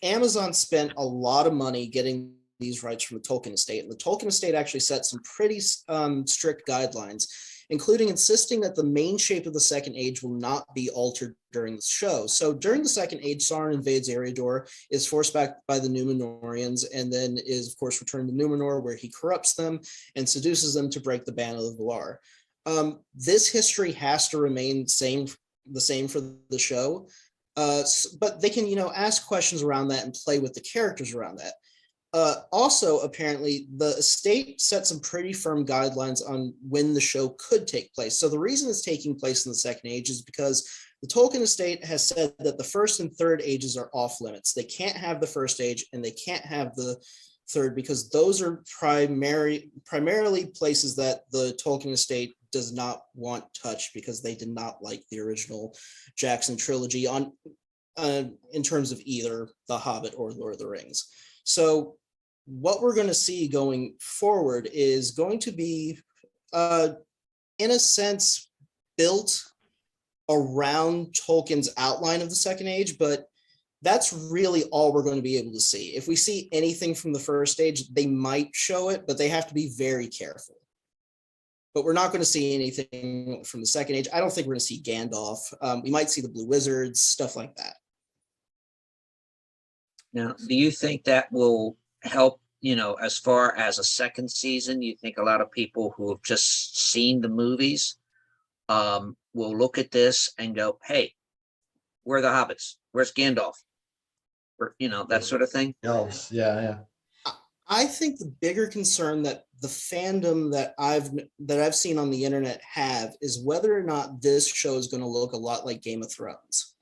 Amazon spent a lot of money getting these rights from the Tolkien estate, and the Tolkien estate actually set some pretty strict guidelines, including insisting that the main shape of the Second Age will not be altered during the show. So during the Second Age, Sauron invades Eriador, is forced back by the Númenóreans, and then is, of course, returned to Númenor, where he corrupts them and seduces them to break the ban of the Valar. This history has to remain the same for the show, but they can, ask questions around that and play with the characters around that. Also, apparently, the estate set some pretty firm guidelines on when the show could take place. So the reason it's taking place in the Second Age is because the Tolkien estate has said that the first and third ages are off limits. They can't have the first age and they can't have the third, because those are primarily places that the Tolkien estate does not want touched, because they did not like the original Jackson trilogy in terms of either The Hobbit or Lord of the Rings. So what we're going to see going forward is going to be, in a sense, built around Tolkien's outline of the Second Age, but that's really all we're going to be able to see. If we see anything from the First Age, they might show it, but they have to be very careful. But we're not going to see anything from the Second Age. I don't think we're going to see Gandalf. We might see the Blue Wizards, stuff like that. Now, do you think that will help, as far as a second season? You think a lot of people who have just seen the movies will look at this and go, hey, where are the hobbits? Where's Gandalf? Or, that sort of thing? Elves, yeah. I think the bigger concern that the fandom that I've seen on the internet have is whether or not this show is going to look a lot like Game of Thrones.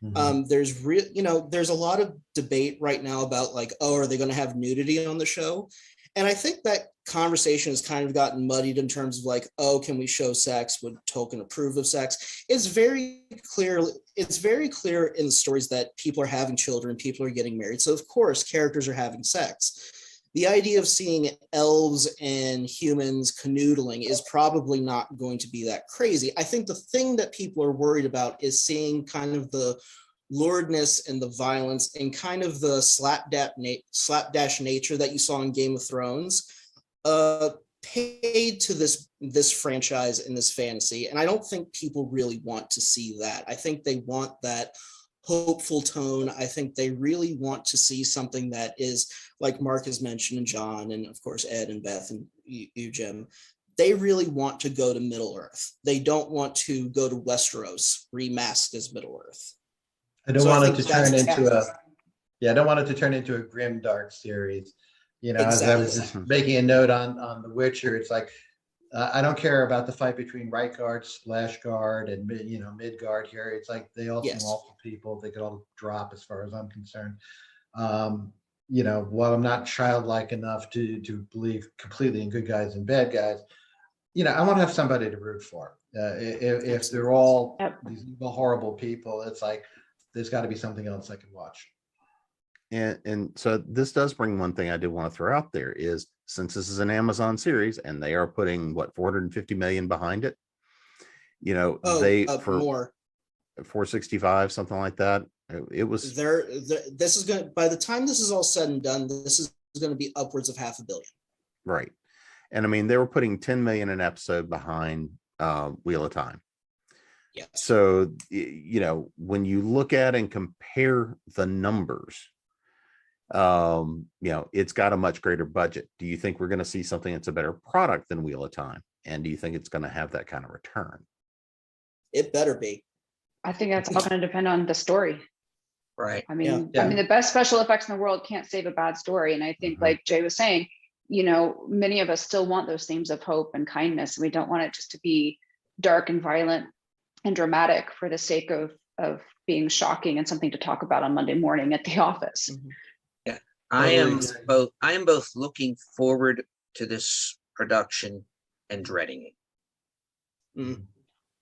Mm-hmm. There's a lot of debate right now about are they going to have nudity on the show? And I think that conversation has kind of gotten muddied in terms of can we show sex? Would Tolkien approve of sex? It's very clear in the stories that people are having children, people are getting married. So of course characters are having sex. the idea of seeing elves and humans canoodling is probably not going to be that crazy. I think the thing that people are worried about is seeing kind of the luridness and the violence and kind of the slapdash nature that you saw in Game of Thrones paid to this franchise and this fantasy. And I don't think people really want to see that. I think they want that hopeful tone. I think they really want to see something that is, like Mark has mentioned, and John, and of course Ed and Beth and you Jim, they really want to go to Middle Earth. They don't want to go to Westeros remasked as Middle Earth. I don't So I want it think to turn that's- into I don't want it to turn into a grim dark series. You know, as I was just making a note on The Witcher, it's like, I don't care about the fight between Requard, Splashguard, and Midgard here. It's like they all seem Yes. awful people. They could all drop, as far as I'm concerned. While I'm not childlike enough to believe completely in good guys and bad guys, I want to have somebody to root for. If they're all these evil, horrible people, it's like there's got to be something else I can watch. And so this does bring one thing I do want to throw out there is, since this is an Amazon series and they are putting what, 450 million behind it, for more 465, something like that. It was this is going to, by the time this is all said and done, this is going to be upwards of $500 million. right. And I mean, they were putting 10 million an episode behind Wheel of Time. Yes. So, when you look at and compare the numbers, it's got a much greater budget. Do you think we're going to see something that's a better product than Wheel of Time? And do you think it's going to have that kind of return? It better be. I think that's all going to depend on the story. Right. I mean, Yeah. the best special effects in the world can't save a bad story. And I think, like Jay was saying, many of us still want those themes of hope and kindness. We don't want it just to be dark and violent and dramatic for the sake of being shocking and something to talk about on Monday morning at the office. Mm-hmm. Yeah, I am both looking forward to this production and dreading it. Mm.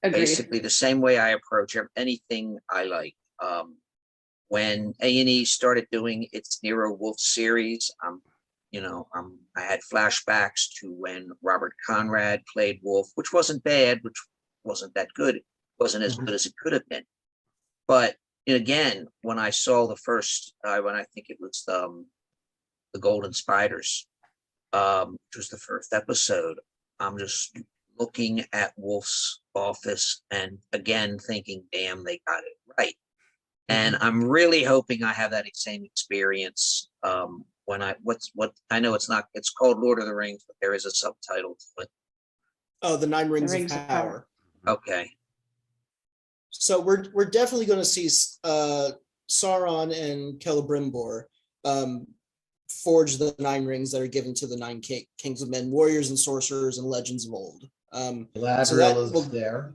Agreed. Basically the same way I approach anything I like. When A&E started doing its Nero Wolfe series, I had flashbacks to when Robert Conrad played Wolfe, which wasn't bad, which wasn't that good. It wasn't as good as it could have been. But again, when I saw the first, when I think it was the Golden Spiders, which was the first episode, I'm just looking at Wolfe's office and again thinking, damn, they got it right. And I'm really hoping I have that same experience when I know it's called Lord of the Rings, but there is a subtitle to it. Oh, the Nine Rings of Power. Okay. So we're definitely going to see Sauron and Celebrimbor forge the 9 rings that are given to the 9 kings of men, warriors and sorcerers and legends of old. Galadriel is there.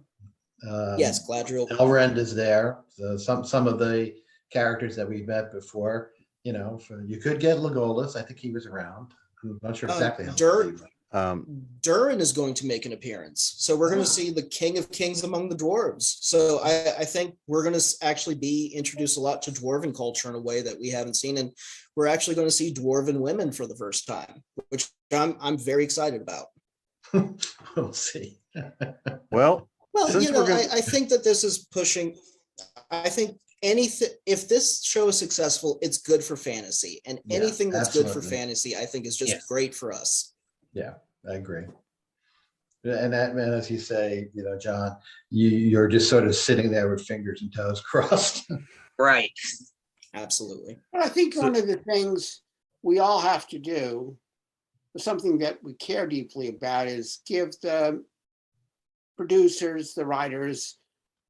Yes, Galadriel. Elrond is there. So some of the characters that we've met before. You could get Legolas. I think he was around. I'm not sure exactly how. Durin is going to make an appearance. So we're going to see the King of Kings among the dwarves. So I think we're going to actually be introduced a lot to dwarven culture in a way that we haven't seen. And we're actually going to see dwarven women for the first time, which I'm very excited about. We'll see. Well, I think that this is pushing. I think if this show is successful, it's good for fantasy, and anything that's good for fantasy, I think is just great for us. Yeah, I agree. And as you say, John, you're just sort of sitting there with fingers and toes crossed. Right. Absolutely. But I think one of the things we all have to do, something that we care deeply about, is give the producers, the writers,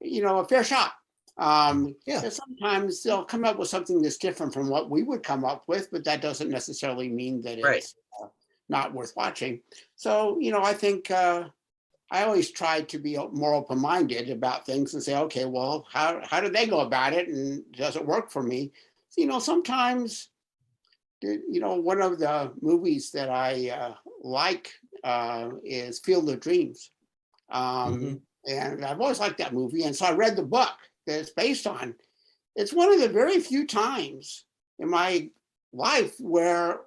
a fair shot. Sometimes they'll come up with something that's different from what we would come up with, but that doesn't necessarily mean that it's not worth watching. So, I think I always try to be more open-minded about things and say, okay, well, how do they go about it? And does it work for me? Sometimes, one of the movies that I like is Field of Dreams. And I've always liked that movie. And so I read the book that it's based on. It's one of the very few times in my life where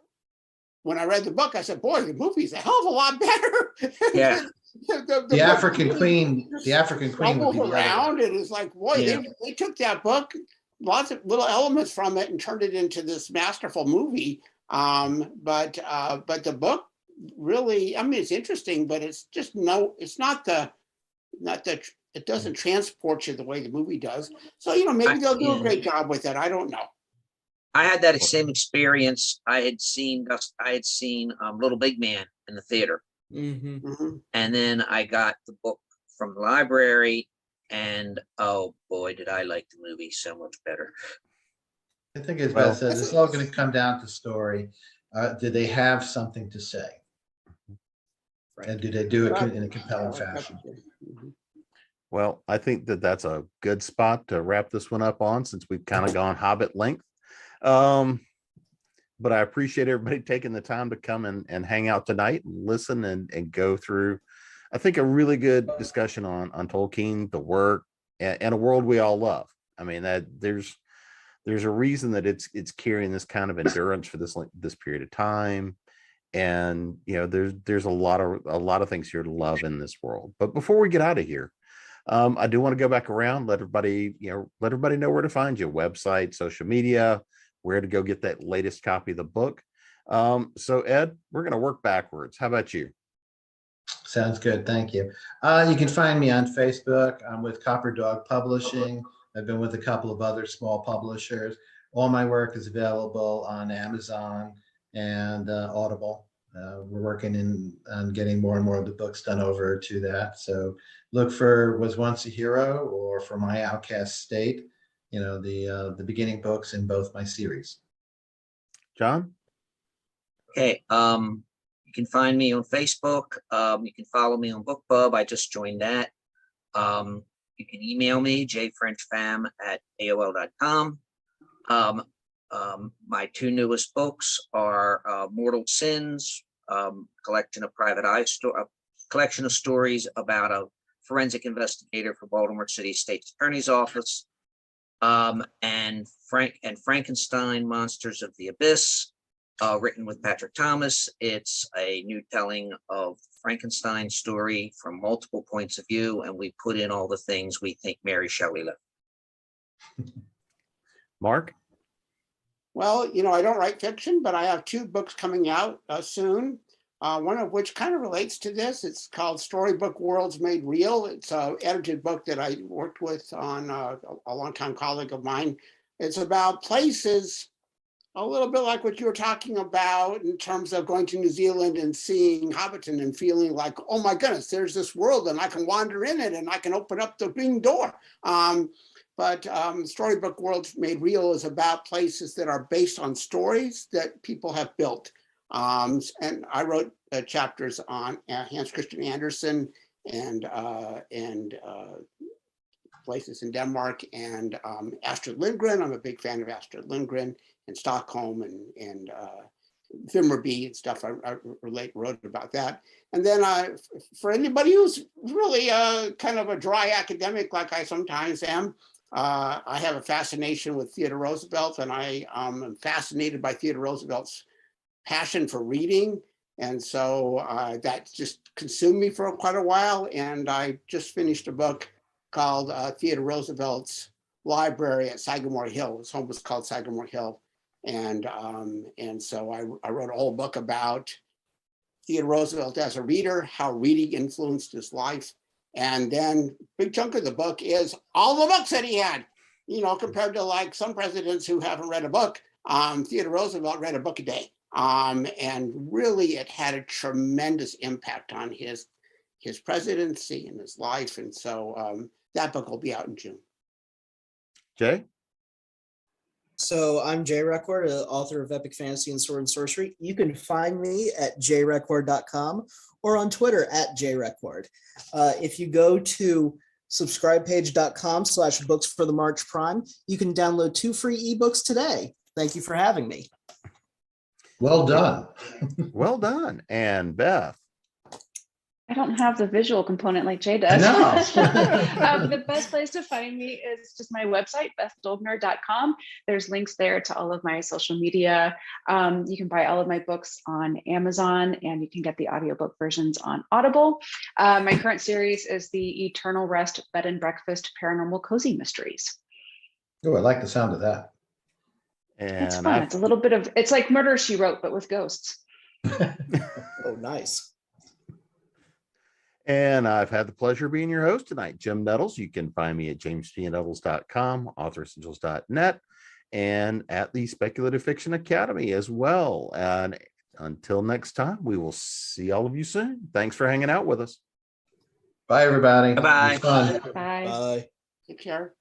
when I read the book, I said, boy, the movie's a hell of a lot better. Yeah. The African Queen would be stumbles the other around, one. and it's like, boy, Yeah. they took that book, lots of little elements from it, and turned it into this masterful movie. But the book really, I mean, it's interesting, but it's just it's not the it doesn't transport you the way the movie does. So, maybe they'll do a great job with it. I don't know. I had that same experience. I had seen Little Big Man in the theater. Mhm. And then I got the book from the library, and oh boy, did I like the movie so much better. I think as Well, Beth said, it's all going to come down to story. Do they have something to say? And do they do it in a compelling fashion? Well, I think that's a good spot to wrap this one up on, since we've kind of gone Hobbit length. But I appreciate everybody taking the time to come and hang out tonight and listen and go through, I think, a really good discussion on Tolkien, the work, and a world we all love. I mean, that there's a reason that it's carrying this kind of endurance for this period of time. And there's a lot of things here to love in this world. But before we get out of here, I do want to go back around, let everybody know where to find you: website, social media, where to go get that latest copy of the book. So Ed, we're going to work backwards. How about you? Sounds good. Thank you. You can find me on Facebook. I'm with Copper Dog Publishing. I've been with a couple of other small publishers. All my work is available on Amazon and Audible. We're working on getting more and more of the books done over to that. So look for Was Once a Hero or For My Outcast State, the beginning books in both my series. John? Okay. You can find me on Facebook. You can follow me on BookBub. I just joined that. You can email me, jfrenchfam@aol.com. My two newest books are Mortal Sins, collection of stories about a forensic investigator for Baltimore City State's Attorney's Office, and Frankenstein, Monsters of the Abyss, written with Patrick Thomas. It's a new telling of Frankenstein's story from multiple points of view, and we put in all the things we think Mary Shelley left. Mark? Well, I don't write fiction, but I have two books coming out soon. One of which kind of relates to this. It's called Storybook Worlds Made Real. It's an edited book that I worked with on a longtime colleague of mine. It's about places, a little bit like what you were talking about in terms of going to New Zealand and seeing Hobbiton and feeling like, oh my goodness, there's this world and I can wander in it and I can open up the green door. But Storybook Worlds Made Real is about places that are based on stories that people have built. And I wrote chapters on Hans Christian Andersen and places in Denmark, and Astrid Lindgren. I'm a big fan of Astrid Lindgren, and Stockholm and Vimmerby and stuff. I wrote about that. And then for anybody who's really kind of a dry academic like I sometimes am, I have a fascination with Theodore Roosevelt, and I am fascinated by Theodore Roosevelt's passion for reading. And so that just consumed me for quite a while. And I just finished a book called Theodore Roosevelt's Library at Sagamore Hill. His home was called Sagamore Hill. And so I wrote a whole book about Theodore Roosevelt as a reader, how reading influenced his life. And then a big chunk of the book is all the books that he had, compared to like some presidents who haven't read a book. Theodore Roosevelt read a book a day. And really it had a tremendous impact on his presidency and his life. And so that book will be out in June. Jay? So I'm Jay Requard, author of Epic Fantasy and Sword and Sorcery. You can find me at jrequard.com or on Twitter at jrequard. If you go to subscribepage.com/books for the March Prime, you can download 2 free ebooks today. Thank you for having me. Well done. Well done. And Beth? I don't have the visual component like Jay I does. know. The best place to find me is just my website, bethdolgner.com. There's links there to all of my social media. You can buy all of my books on Amazon, and you can get the audiobook versions on Audible. My current series is the Eternal Rest Bed and Breakfast Paranormal Cozy Mysteries. Oh, I like the sound of that. It's And fun. It's a little bit of, it's like Murder, She Wrote, but with ghosts. Oh, nice. And I've had the pleasure of being your host tonight, Jim Nettles. You can find me at jamespnettles.com, authoressentials.net, and at the Speculative Fiction Academy as well. And until next time, we will see all of you soon. Thanks for hanging out with us. Bye, everybody. Bye-bye. It was fun. Bye. Bye. Take care.